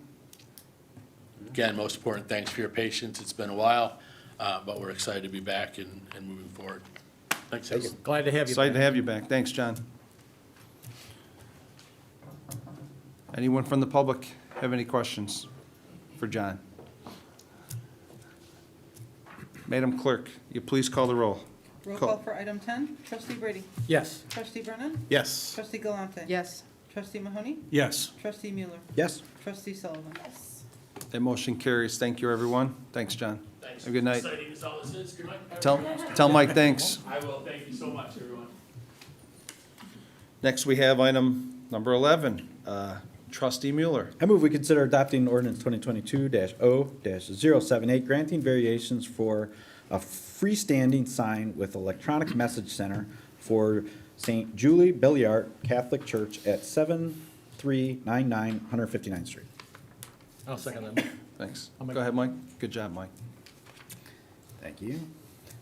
S14: Again, most important, thanks for your patience. It's been a while, but we're excited to be back and moving forward. Thanks, guys.
S6: Glad to have you.
S1: Excited to
S6: back.
S1: have you back. Thanks, John. Anyone from the public have any questions for John? Madam Clerk, you please call the roll.
S3: Roll call for item 10, trustee Brady?
S6: Yes.
S3: Trustee Brennan?
S2: Yes.
S3: Trustee Galante?
S13: Yes.
S3: Trustee Mahoney?
S6: Yes.
S3: Trustee Mueller?
S4: Yes.
S3: Trustee Sullivan?
S1: That motion carries. Thank you, everyone. Thanks, John.
S14: Thanks.
S1: Have a good night.
S14: Exciting as all this is. Good night.
S1: Tell Mike thanks.
S14: I will. Thank you so much, everyone.
S1: Next, we have item number 11, Trustee Mueller.
S4: I move we consider adopting ordinance 2022-0-078, granting variations for a freestanding sign with electronic message center for St. Julie Billiart Catholic Church at 7399 159th Street.
S6: I'll second that.
S1: Thanks. Go ahead, Mike. Good job, Mike.
S4: Thank you.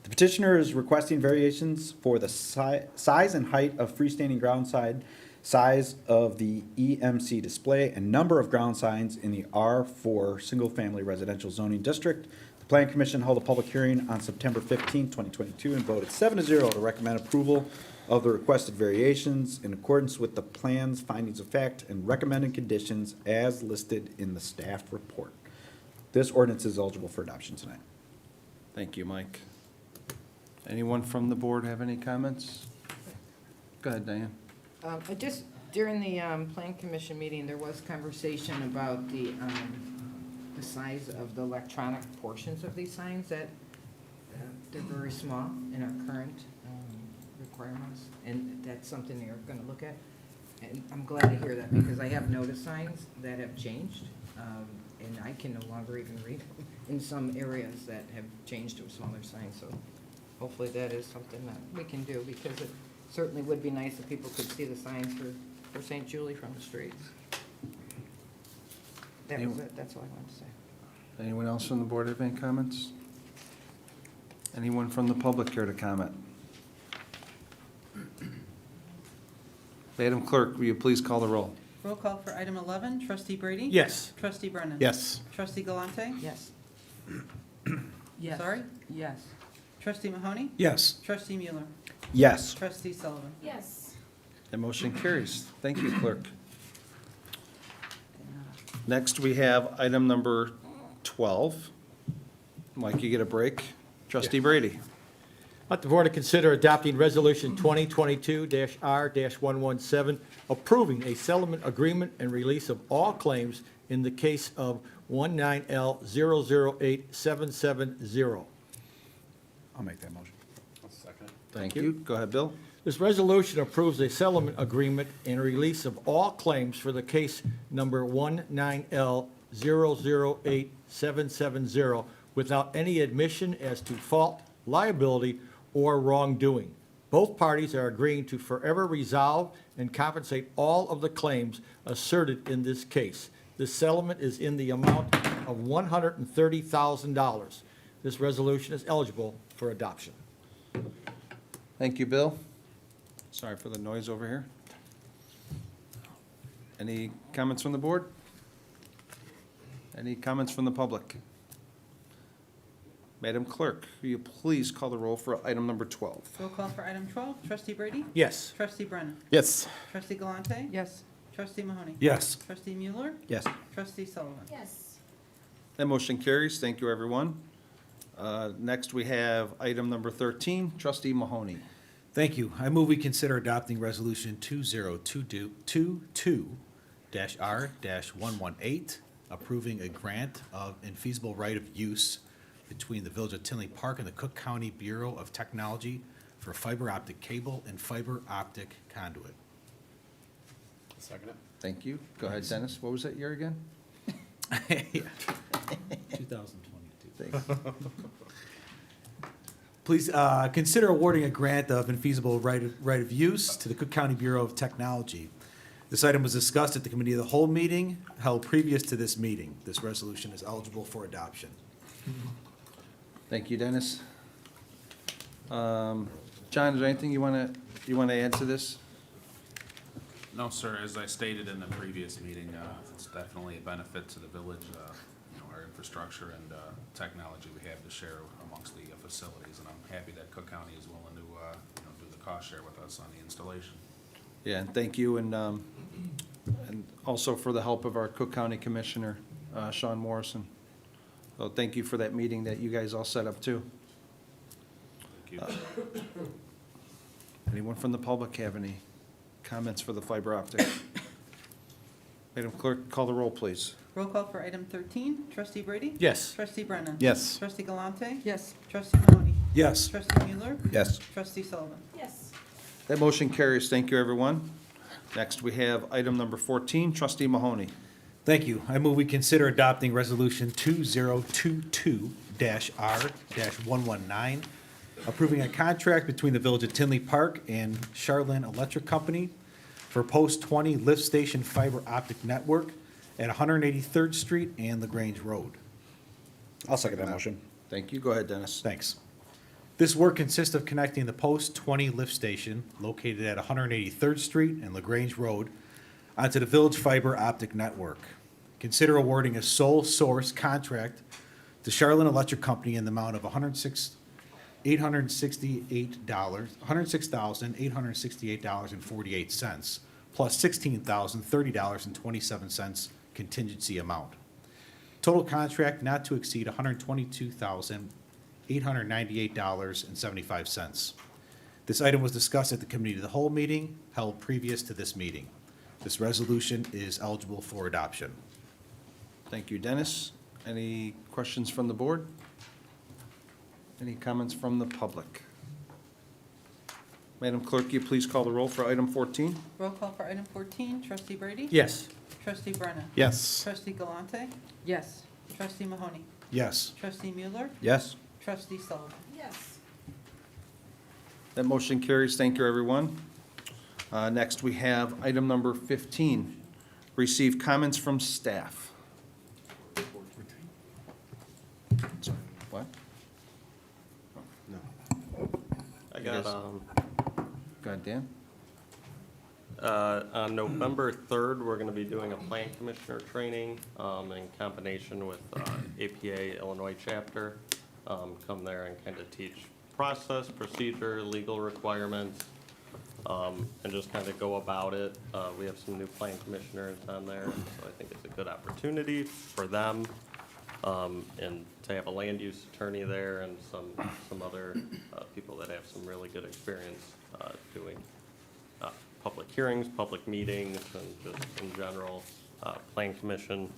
S4: The petitioner is requesting variations for the size and height of freestanding ground sign, size of the EMC display, and number of ground signs in the R4 single-family residential zoning district. The Plan Commission held a public hearing on September 15, 2022, and voted 7-0 to recommend approval of the requested variations in accordance with the plan's findings of fact and recommended conditions as listed in the staff report. This ordinance is eligible for adoption tonight.
S1: Thank you, Mike. Anyone from the board have any comments? Go ahead, Diane.
S13: Just during the Plan Commission meeting, there was conversation about the size of the electronic portions of these signs, that they're very small in our current requirements, and that's something they're gonna look at. And I'm glad to hear that, because I have noticed signs that have changed, and I can no longer even read them in some areas that have changed to a smaller sign, so hopefully that is something that we can do, because it certainly would be nice if people could see the signs for St. Julie from the streets. That was it, that's all I wanted to say.
S1: Anyone else from the board have any comments? Anyone from the public care to comment? Madam Clerk, will you please call the roll?
S3: Roll call for item 11, Trustee Brady?
S6: Yes.
S3: Trustee Brennan?
S2: Yes.
S3: Trustee Galante?
S13: Yes. Yes.
S3: Sorry?
S13: Yes.
S3: Trustee Mahoney?
S2: Yes.
S3: Trustee Mueller?
S4: Yes.
S3: Trustee Sullivan?
S8: Yes.
S1: That motion carries. Thank you, Clerk. Next, we have item number 12. Mike, you get a break. Trustee Brady.
S6: Let the board to consider adopting Resolution 2022-R-117, approving a settlement agreement and release of all claims in the case of 19L008770.
S4: I'll make that motion.
S1: Thank you. Go ahead, Bill.
S6: This resolution approves a settlement agreement and release of all claims for the case number 19L008770 without any admission as to fault, liability, or wrongdoing. Both parties are agreeing to forever resolve and compensate all of the claims asserted in this case. This settlement is in the amount of $130,000. This resolution is eligible for adoption.
S1: Thank you, Bill. Sorry for the noise over here. Any comments from the board? Any comments from the public? Madam Clerk, will you please call the roll for item number 12?
S3: Roll call for item 12, Trustee Brady?
S6: Yes.
S3: Trustee Brennan?
S2: Yes.
S3: Trustee Galante?
S13: Yes.
S3: Trustee Mahoney?
S2: Yes.
S3: Trustee Mueller?
S4: Yes.
S3: Trustee Sullivan?
S8: Yes.
S1: That motion carries. Thank you, everyone. Next, we have item number 13, Trustee Mahoney.
S15: Thank you. I move we consider adopting Resolution 2022-R-118, approving a grant of infeasible right of use between the Village of Tinley Park and the Cook County Bureau of Technology for fiber optic cable and fiber optic conduit.
S2: Second it.
S1: Thank you. Go ahead, Dennis. What was that year again?
S15: 2022.
S1: Thanks.
S15: Please consider awarding a grant of infeasible right of use to the Cook County Bureau of Technology. This item was discussed at the Committee of the Whole meeting held previous to this meeting. This resolution is eligible for adoption.
S1: Thank you, Dennis. John, is there anything you want to add to this?
S16: No, sir. As I stated in the previous meeting, it's definitely a benefit to the village, our infrastructure and technology we have to share amongst the facilities. And I'm happy that Cook County is willing to, do the cost share with us on the installation.
S1: Yeah, and thank you, and also for the help of our Cook County Commissioner, Sean Morrison. So thank you for that meeting that you guys all set up too.
S16: Thank you.
S1: Anyone from the public have any comments for the fiber optic? Madam Clerk, call the roll, please.
S3: Roll call for item 13, Trustee Brady?
S6: Yes.
S3: Trustee Brennan?
S2: Yes.
S3: Trustee Galante?
S13: Yes.
S3: Trustee Mahoney?
S15: Yes.
S3: Trustee Mueller?
S4: Yes.
S3: Trustee Sullivan?
S8: Yes.
S1: That motion carries. Thank you, everyone. Next, we have item number 14, Trustee Mahoney.
S15: Thank you. I move we consider adopting Resolution 2022-R-119, approving a contract between the Village of Tinley Park and Charlene Electric Company for Post 20 Lift Station Fiber Optic Network at 183rd Street and LaGrange Road.
S4: I'll second that motion.
S1: Thank you. Go ahead, Dennis.
S15: Thanks. This work consists of connecting the Post 20 lift station located at 183rd Street and LaGrange Road onto the Village Fiber Optic Network. Consider awarding a sole source contract to Charlene Electric Company in the amount of $106,868.48 plus $16,030.27 contingency amount. Total contract not to exceed $122,898.75. This item was discussed at the Committee of the Whole meeting held previous to this meeting. This resolution is eligible for adoption.
S1: Thank you, Dennis. Any questions from the board? Any comments from the public? Madam Clerk, you please call the roll for item 14?
S3: Roll call for item 14, Trustee Brady?
S6: Yes.
S3: Trustee Brennan?
S4: Yes.
S3: Trustee Galante?
S13: Yes.
S3: Trustee Mahoney?
S15: Yes.
S3: Trustee Mueller?
S4: Yes.
S3: Trustee Sullivan?
S13: Yes.
S1: That motion carries. Thank you, everyone. Next, we have item number 15, receive comments from staff. Sorry, what?
S10: I got,
S1: Go ahead, Dan.
S10: on November 3rd, we're gonna be doing a plan commissioner training, in combination with, APA Illinois chapter. Come there and kind of teach process, procedure, legal requirements, and just kind of go about it. We have some new plan commissioners on there, so I think it's a good opportunity for them. And to have a land use attorney there and some other, people that have some really good experience, doing, public hearings, public meetings, and just in general, plan commission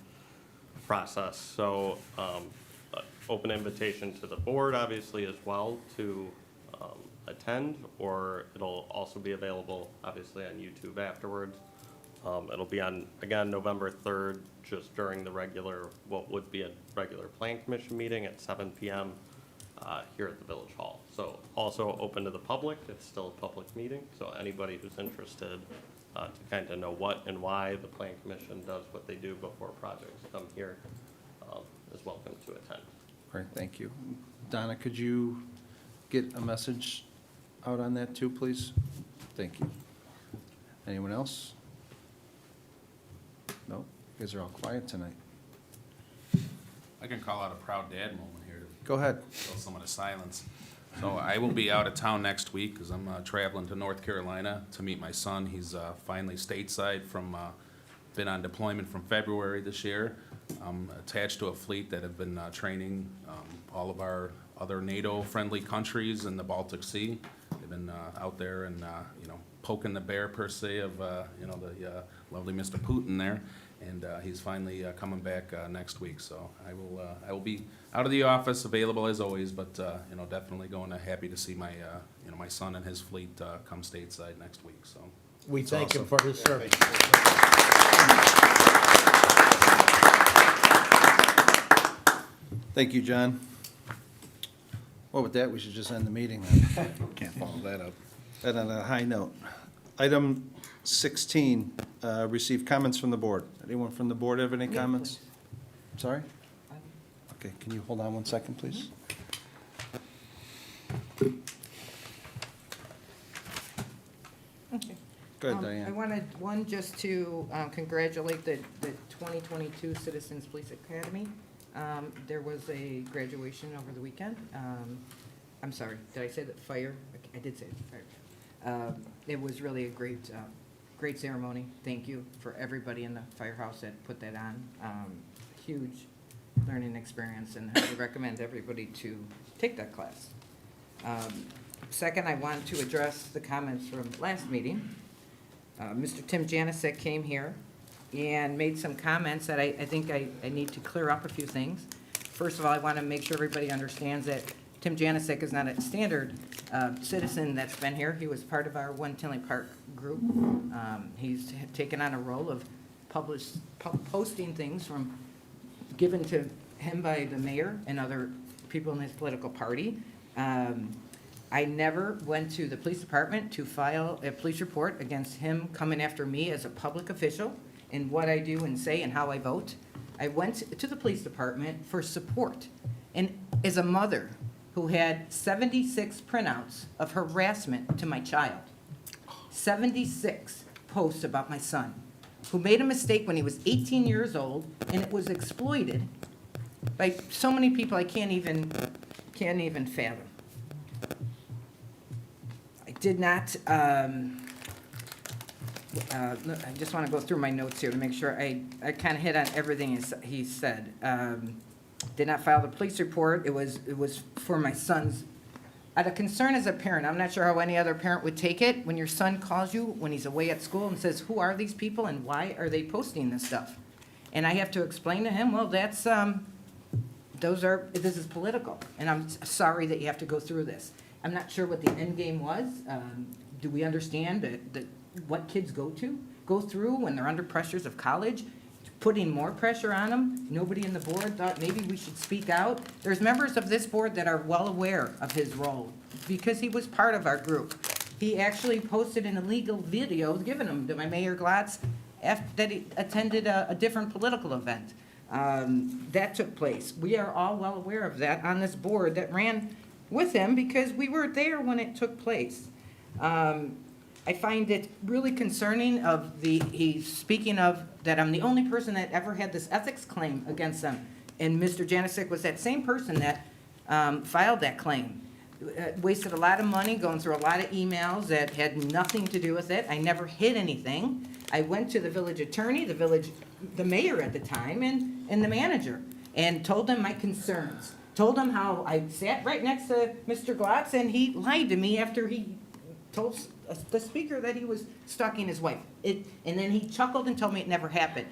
S10: process. So, open invitation to the board, obviously, as well, to attend, or it'll also be available, obviously, on YouTube afterwards. It'll be on, again, November 3rd, just during the regular, what would be a regular plan commission meeting at 7 PM here at the Village Hall. So also open to the public. It's still a public meeting, so anybody who's interested to kind of know what and why the plan commission does what they do before projects come here is welcome to attend.
S1: Great, thank you. Donna, could you get a message out on that too, please? Thank you. Anyone else? No? You guys are all quiet tonight.
S16: I can call out a proud dad moment here.
S1: Go ahead.
S16: Fill some of the silence. So I will be out of town next week because I'm traveling to North Carolina to meet my son. He's finally stateside from, been on deployment from February this year. I'm attached to a fleet that have been training all of our other NATO-friendly countries in the Baltic Sea. They've been out there and, poking the bear per se of, the lovely Mr. Putin there. And he's finally coming back next week, so I will be out of the office, available as always, but definitely happy to see my my son and his fleet come stateside next week. So
S6: We thank him for his service.
S1: Thank you, John. Well, with that, we should just end the meeting then.
S4: Can't follow that up.
S1: And on a high note. Item 16, receive comments from the board. Anyone from the board have any comments? Sorry? Okay, can you hold on 1 second, please?
S13: Okay.
S1: Go ahead,
S13: I
S1: Diane.
S13: wanted just to congratulate the 2022 Citizens Police Academy. There was a graduation over the weekend. I'm sorry, did I say that fire? I did say fire. It was really a great ceremony. Thank you for everybody in the firehouse that put that on. Huge learning experience, and I would recommend everybody to take that class. Second, I want to address the comments from last meeting. Mr. Tim Janicek came here and made some comments that I think I need to clear up a few things. First of all, I want to make sure everybody understands that Tim Janasek is not a standard citizen that's been here. He was part of our One Tinley Park group. He's taken on a role of posting things from, given to him by the mayor and other people in his political party. I never went to the police department to file a police report against him coming after me as a public official in what I do and say and how I vote. I went to the police department for support. And as a mother who had 76 printouts of harassment to my child, 76 posts about my son, who made a mistake when he was 18 years old, and it was exploited by so many people I can't even fathom. I did not, I just want to go through my notes here to make sure I kind of hit on everything he said. Did not file the police report. It was for my son's, out of concern as a parent. I'm not sure how any other parent would take it when your son calls you when he's away at school and says, who are these people and why are they posting this stuff? And I have to explain to him, well, that's, this is political, and I'm sorry that you have to go through this. I'm not sure what the end game was. Do we understand that what kids go through when they're under pressures of college? Putting more pressure on them. Nobody in the board thought maybe we should speak out. There's members of this board that are well aware of his role because he was part of our group. He actually posted an illegal video given him to my Mayor Glotz that he attended a different political event. That took place. We are all well aware of that on this board that ran with him because we were there when it took place. I find it really concerning he's speaking of that I'm the only person that ever had this ethics claim against them. And Mr. Janasek was that same person that filed that claim. Wasted a lot of money going through a lot of emails that had nothing to do with it. I never hid anything. I went to the village attorney, the mayor at the time, and the manager, and told them my concerns. Told them how I sat right next to Mr. Glotz, and he lied to me after he told the speaker that he was stalking his wife. And then he chuckled and told me it never happened.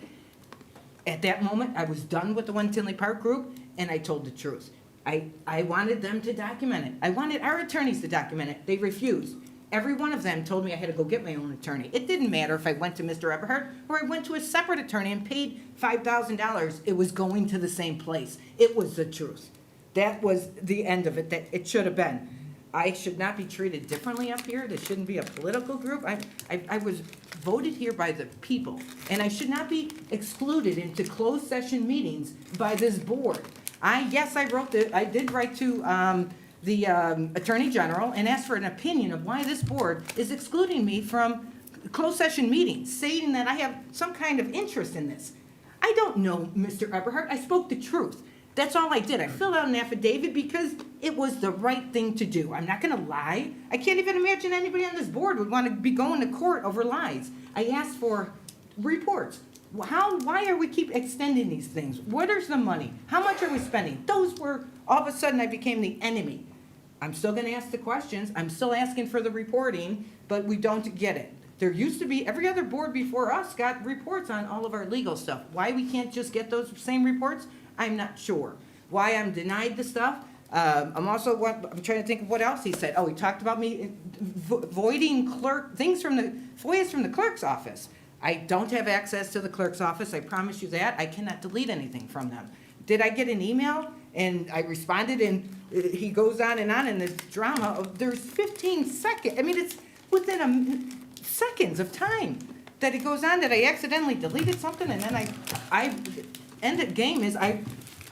S13: At that moment, I was done with the One Tinley Park group, and I told the truth. I wanted them to document it. I wanted our attorneys to document it. They refused. Every one of them told me I had to go get my own attorney. It didn't matter if I went to Mr. Eberhard or I went to a separate attorney and paid $5,000. It was going to the same place. It was the truth. That was the end of it, that it should have been. I should not be treated differently up here. This shouldn't be a political group. I was voted here by the people, and I should not be excluded into closed session meetings by this board. I did write to the Attorney General and asked for an opinion of why this board is excluding me from closed session meetings, saying that I have some kind of interest in this. I don't know, Mr. Eberhard. I spoke the truth. That's all I did. I filled out an affidavit because it was the right thing to do. I'm not going to lie. I can't even imagine anybody on this board would want to be going to court over lies. I asked for reports. Why are we keep extending these things? Where's the money? How much are we spending? Those were, all of a sudden I became the enemy. I'm still going to ask the questions. I'm still asking for the reporting, but we don't get it. There used to be, every other board before us got reports on all of our legal stuff. Why we can't just get those same reports? I'm not sure. Why I'm denied the stuff? I'm trying to think of what else he said. Oh, he talked about me voiding FOIAs from the clerk's office. I don't have access to the clerk's office. I promise you that. I cannot delete anything from them. Did I get an email? And I responded, and he goes on in this drama of there's 15 seconds. I mean, it's within seconds of time that it goes on that I accidentally deleted something, and then I ended game is I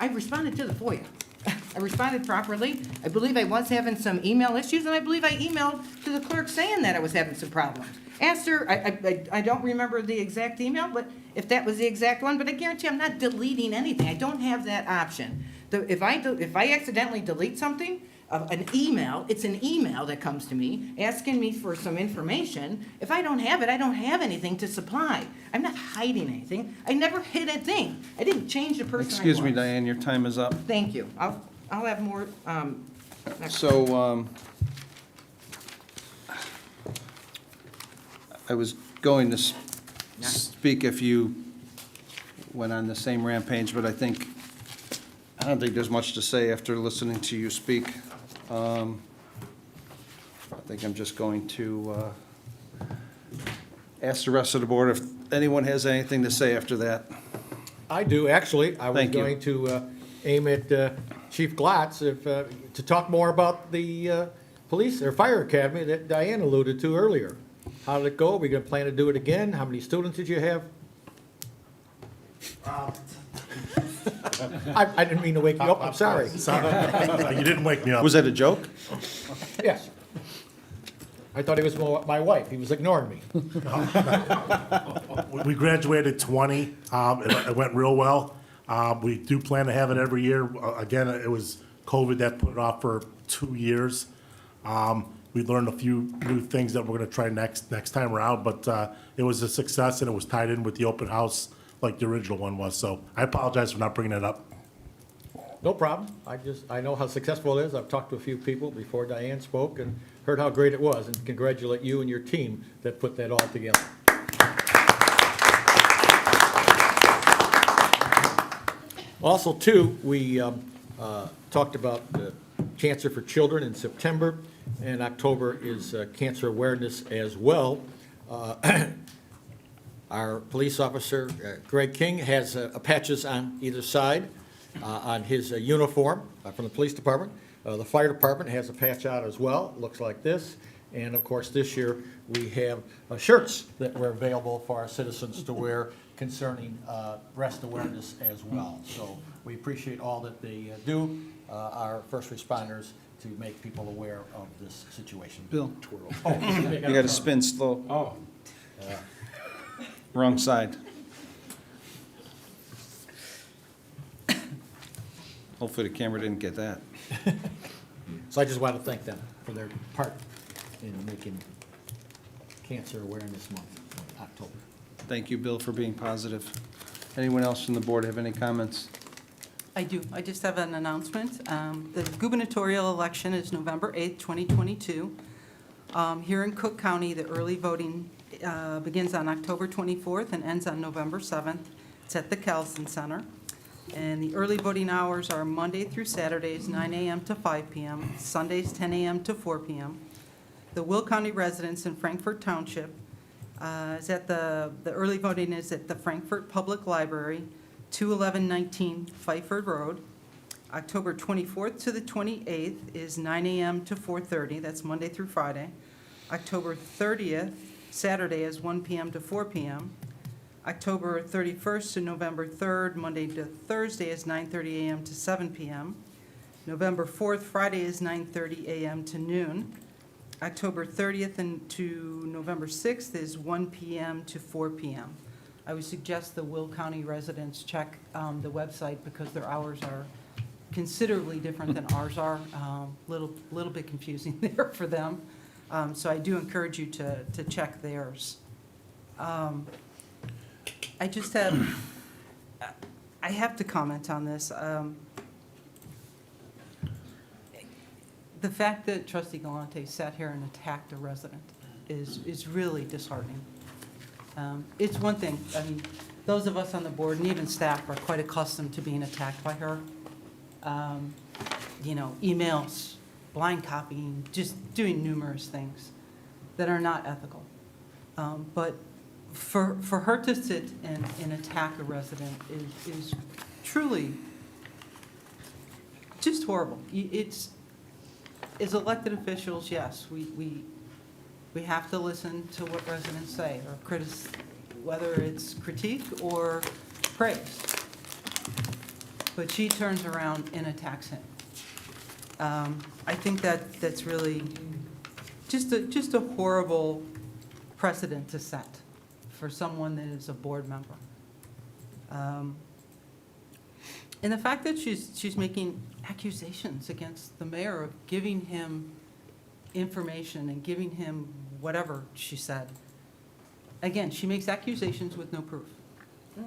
S13: responded to the FOIA. I responded properly. I believe I was having some email issues, and I believe I emailed to the clerk saying that I was having some problems. Asked her, I don't remember the exact email, but if that was the exact one, but I guarantee I'm not deleting anything. I don't have that option. If I accidentally delete something, an email, it's an email that comes to me asking me for some information. If I don't have it, I don't have anything to supply. I'm not hiding anything. I never hid a thing. I didn't change the person I was.
S1: Excuse me, Diane, your time is up.
S13: Thank you. I'll have more.
S1: So, I was going to speak if you went on the same rampage, but I don't think there's much to say after listening to you speak. I think I'm just going to ask the rest of the board if anyone has anything to say after that.
S6: I do, actually. I was
S1: Thank you.
S6: going to aim at Chief Glatz to talk more about the police or fire academy that Diane alluded to earlier. How did it go? Are we going to plan to do it again? How many students did you have? I didn't mean to wake you up, I'm sorry.
S17: Sorry. You didn't wake me up.
S1: Was that a joke?
S6: Yes. I thought he was my wife. He was ignoring me.
S17: We graduated 20. It went real well. We do plan to have it every year. Again, it was COVID that put it off for 2 years. We learned a few new things that we're going to try next time around, but it was a success, and it was tied in with the open house like the original one was. So I apologize for not bringing it up.
S6: No problem. I know how successful it is. I've talked to a few people before Diane spoke and heard how great it was, and congratulate you and your team that put that all together. Also, too, we talked about cancer for children in September, and October is cancer awareness as well. Our police officer, Greg King, has patches on either side on his uniform from the police department. The fire department has a patch out as well, looks like this. And of course, this year, we have shirts that were available for our citizens to wear concerning breast awareness as well. So we appreciate all that they do, our first responders, to make people aware of this situation.
S1: Bill,
S6: Oh,
S1: you got to spin slow.
S6: Oh.
S1: Wrong side. Hopefully the camera didn't get that.
S6: So I just want to thank them for their part in making Cancer Awareness Month, October.
S1: Thank you, Bill, for being positive. Anyone else from the board have any comments?
S3: I do. I just have an announcement. The gubernatorial election is November 8th, 2022. Here in Cook County, the early voting begins on October 24th and ends on November 7th. It's at the Kelson Center. And the early voting hours are Monday through Saturdays, 9 a.m. to 5 p.m., Sundays, 10 a.m. to 4 p.m. The Will County residents in Frankfort Township is at the early voting is at the Frankfort Public Library, 21119 Pfeiffer Road. October 24th to the 28th is 9 a.m. to 4:30. That's Monday through Friday. October 30th, Saturday, is 1 p.m. to 4 p.m. October 31st to November 3rd, Monday to Thursday, is 9:30 a.m. to 7 p.m. November 4th, Friday, is 9:30 a.m. to noon. October 30th and to November 6th is 1 p.m. to 4 p.m. I would suggest the Will County residents check the website because their hours are considerably different than ours are. Little bit confusing there for them. So I do encourage you to check theirs. I just have to comment on this. The fact that Trustee Galante sat here and attacked a resident is really disheartening. It's one thing, I mean, those of us on the board and even staff are quite accustomed to being attacked by her. Emails, blind copying, just doing numerous things that are not ethical. But for her to sit and attack a resident is truly just horrible. As elected officials, yes, we have to listen to what residents say or whether it's critique or praise. But she turns around and attacks him. I think that's really just a horrible precedent to set for someone that is a board member. And the fact that she's making accusations against the mayor of giving him information and giving him whatever she said. Again, she makes accusations with no proof.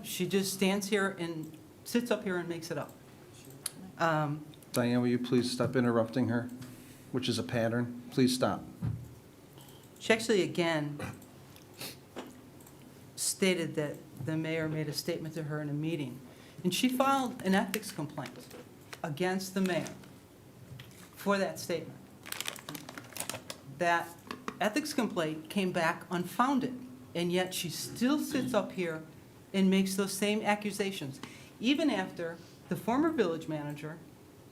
S3: She just stands here and sits up here and makes it up.
S1: Diane, will you please stop interrupting her, which is a pattern? Please stop.
S3: She actually, again, stated that the mayor made a statement to her in a meeting. And she filed an ethics complaint against the mayor for that statement. That ethics complaint came back unfounded, and yet she still sits up here and makes those same accusations, even after the former village manager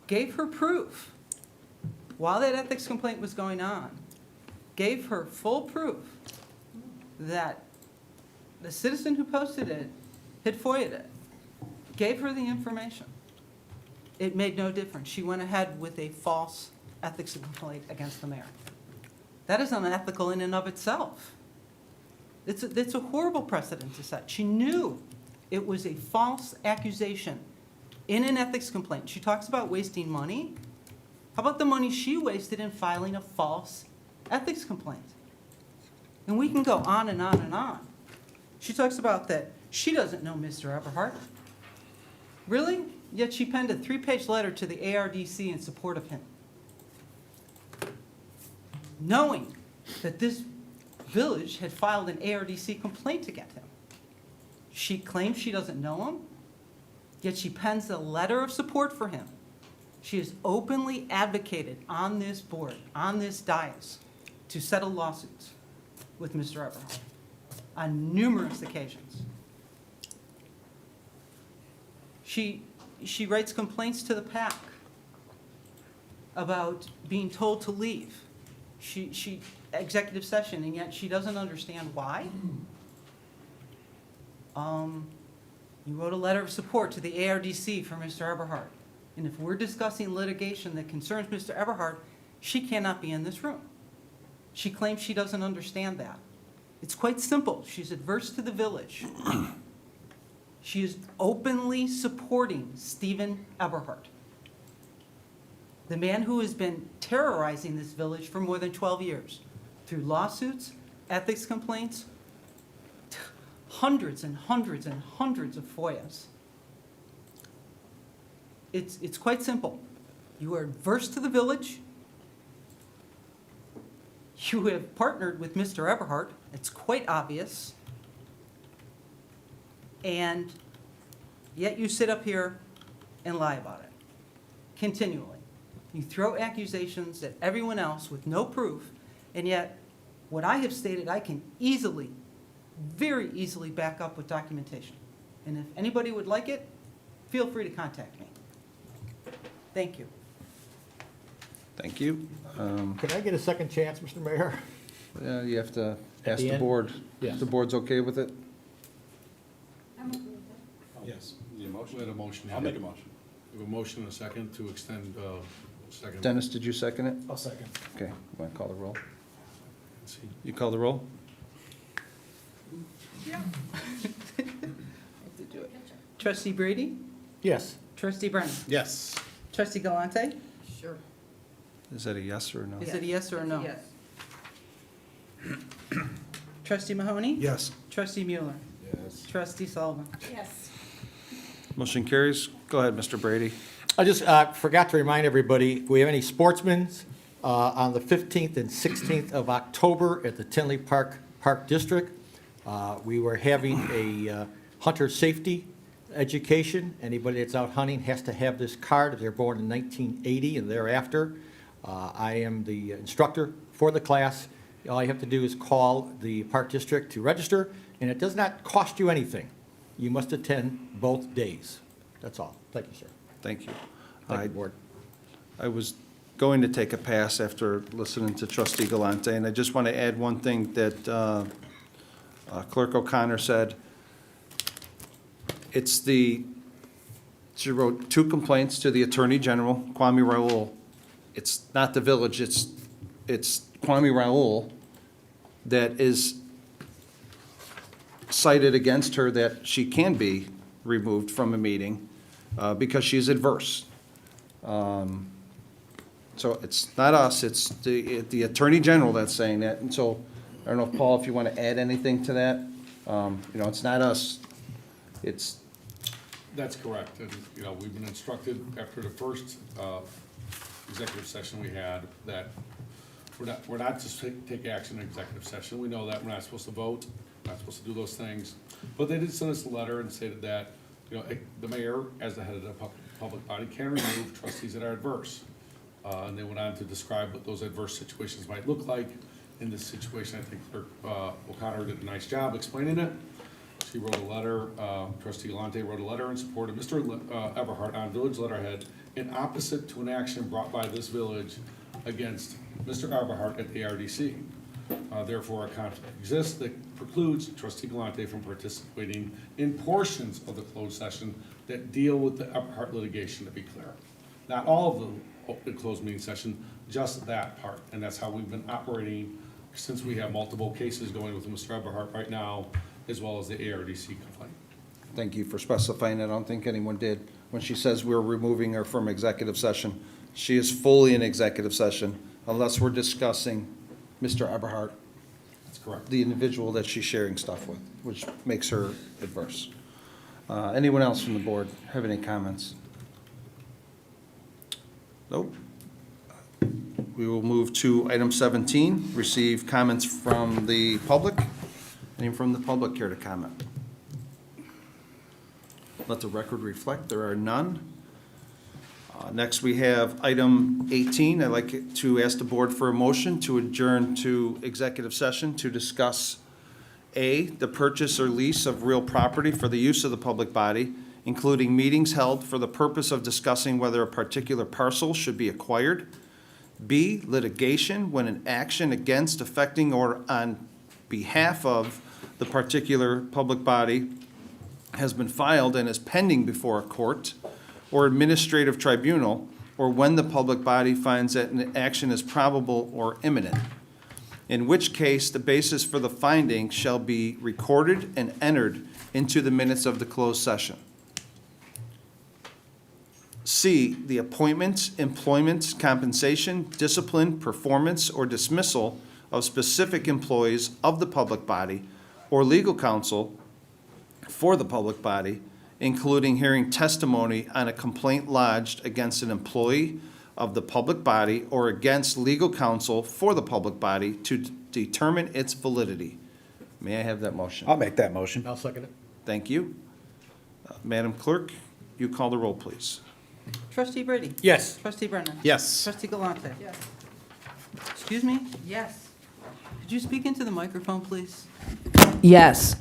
S3: gave her proof while that ethics complaint was going on, gave her full proof that the citizen who posted it had FOIA'd it, gave her the information. It made no difference. She went ahead with a false ethics complaint against the mayor. That is unethical in and of itself. It's a horrible precedent to set. She knew it was a false accusation in an ethics complaint. She talks about wasting money. How about the money she wasted in filing a false ethics complaint? And we can go on and on and on. She talks about that she doesn't know Mr. Eberhardt. Really? Yet she penned a 3-page letter to the ARDC in support of him, knowing that this village had filed an ARDC complaint against him. She claims she doesn't know him, yet she pens a letter of support for him. She has openly advocated on this board, on this dais, to settle lawsuits with Mr. Eberhardt on numerous occasions. She writes complaints to the PAC about being told to leave. She executive session, and yet she doesn't understand why. You wrote a letter of support to the ARDC for Mr. Eberhardt. And if we're discussing litigation that concerns Mr. Eberhardt, she cannot be in this room. She claims she doesn't understand that. It's quite simple. She's adverse to the village. She is openly supporting Stephen Eberhardt, the man who has been terrorizing this village for more than 12 years through lawsuits, ethics complaints, hundreds and hundreds and hundreds of FOIAs. It's quite simple. You are adverse to the village. You have partnered with Mr. Eberhardt. It's quite obvious. And yet you sit up here and lie about it continually. You throw accusations at everyone else with no proof, and yet what I have stated I can easily, very easily back up with documentation. And if anybody would like it, feel free to contact me. Thank you.
S1: Thank you.
S6: Can I get a second chance, Mr. Mayor?
S1: You have to
S6: At
S1: ask
S6: the
S1: the
S6: end?
S1: board.
S6: Yes.
S1: If the board's okay with it?
S14: Yes. We had a motion.
S2: I'll make a motion.
S14: We have a motion and a second to extend, second.
S1: Dennis, did you second it?
S15: I'll second.
S1: Okay, want to call the roll?
S14: Let's see.
S1: You call the roll?
S3: Trustee Brady?
S6: Yes.
S3: Trustee Brennan?
S2: Yes.
S3: Trustee Galante?
S13: Sure.
S1: Is that a yes or a no?
S3: Is it a yes or a no?
S13: Yes.
S3: Trustee Mahoney?
S15: Yes.
S3: Trustee Mueller?
S2: Yes.
S3: Trustee Sullivan?
S13: Yes.
S1: Motion carries. Go ahead, Mr. Brady.
S6: I just forgot to remind everybody, if we have any sportsmen on the 15th and 16th of October at the Tinley Park District, we were having a hunter safety education. Anybody that's out hunting has to have this card if they're born in 1980 and thereafter. I am the instructor for the class. All you have to do is call the Park District to register, and it does not cost you anything. You must attend both days. That's all. Thank you, sir.
S1: Thank you.
S6: Thank you, board.
S1: I was going to take a pass after listening to Trustee Galante, and I just want to add one thing that Clerk O'Connor said. She wrote 2 complaints to the Attorney General, Kwame Raoul. It's not the village, it's Kwame Raoul that is cited against her that she can be removed from a meeting because she's adverse. So it's not us, it's the Attorney General that's saying that. And so, I don't know, Paul, if you want to add anything to that. It's not us, it's,
S14: That's correct. And, we've been instructed after the first executive session we had that we're not just take action in executive session. We know that we're not supposed to vote, not supposed to do those things. But they did send us a letter and stated that, the mayor, as the head of the public body, can remove trustees that are adverse. And they went on to describe what those adverse situations might look like. In this situation, I think Clerk O'Connor did a nice job explaining it. She wrote a letter, Trustee Galante wrote a letter in support of Mr. Everhart on village letterhead in opposite to an action brought by this village against Mr. Everhart at the RDC. Therefore, a conflict exists that precludes Trustee Galante from participating in portions of the closed session that deal with the Everhart litigation, to be clear. Not all of the closed meeting session, just that part. And that's how we've been operating since we have multiple cases going with Mr. Everhart right now, as well as the ARDC complaint.
S1: Thank you for specifying that. I don't think anyone did. When she says we're removing her from executive session, she is fully in executive session unless we're discussing Mr. Eberhart,
S14: That's correct.
S1: the individual that she's sharing stuff with, which makes her adverse. Anyone else from the board have any comments? Nope. We will move to item 17, receive comments from the public. Anyone from the public care to comment? Let the record reflect there are none. Next, we have item 18. I'd like to ask the board for a motion to adjourn to executive session to discuss A, the purchase or lease of real property for the use of the public body, including meetings held for the purpose of discussing whether a particular parcel should be acquired. B, litigation when an action against, affecting, or on behalf of the particular public body has been filed and is pending before a court or administrative tribunal, or when the public body finds that an action is probable or imminent, in which case the basis for the finding shall be recorded and entered into the minutes of the closed session. C, the appointment, employment, compensation, discipline, performance, or dismissal of specific employees of the public body or legal counsel for the public body, including hearing testimony on a complaint lodged against an employee of the public body or against legal counsel for the public body to determine its validity. May I have that motion?
S4: I'll make that motion.
S6: I'll second it.
S1: Thank you. Madam Clerk, you call the roll, please.
S3: Trustee Brady?
S6: Yes.
S3: Trustee Brennan?
S2: Yes.
S3: Trustee Galante?
S13: Yes.
S3: Excuse me?
S13: Yes.
S3: Could you speak into the microphone, please?
S13: Yes.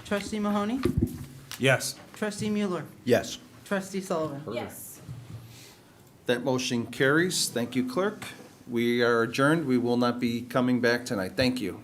S3: Trustee Mahoney?
S15: Yes.
S3: Trustee Mueller?
S4: Yes.
S3: Trustee Sullivan?
S13: Yes.
S1: That motion carries. Thank you, Clerk. We are adjourned. We will not be coming back tonight. Thank you.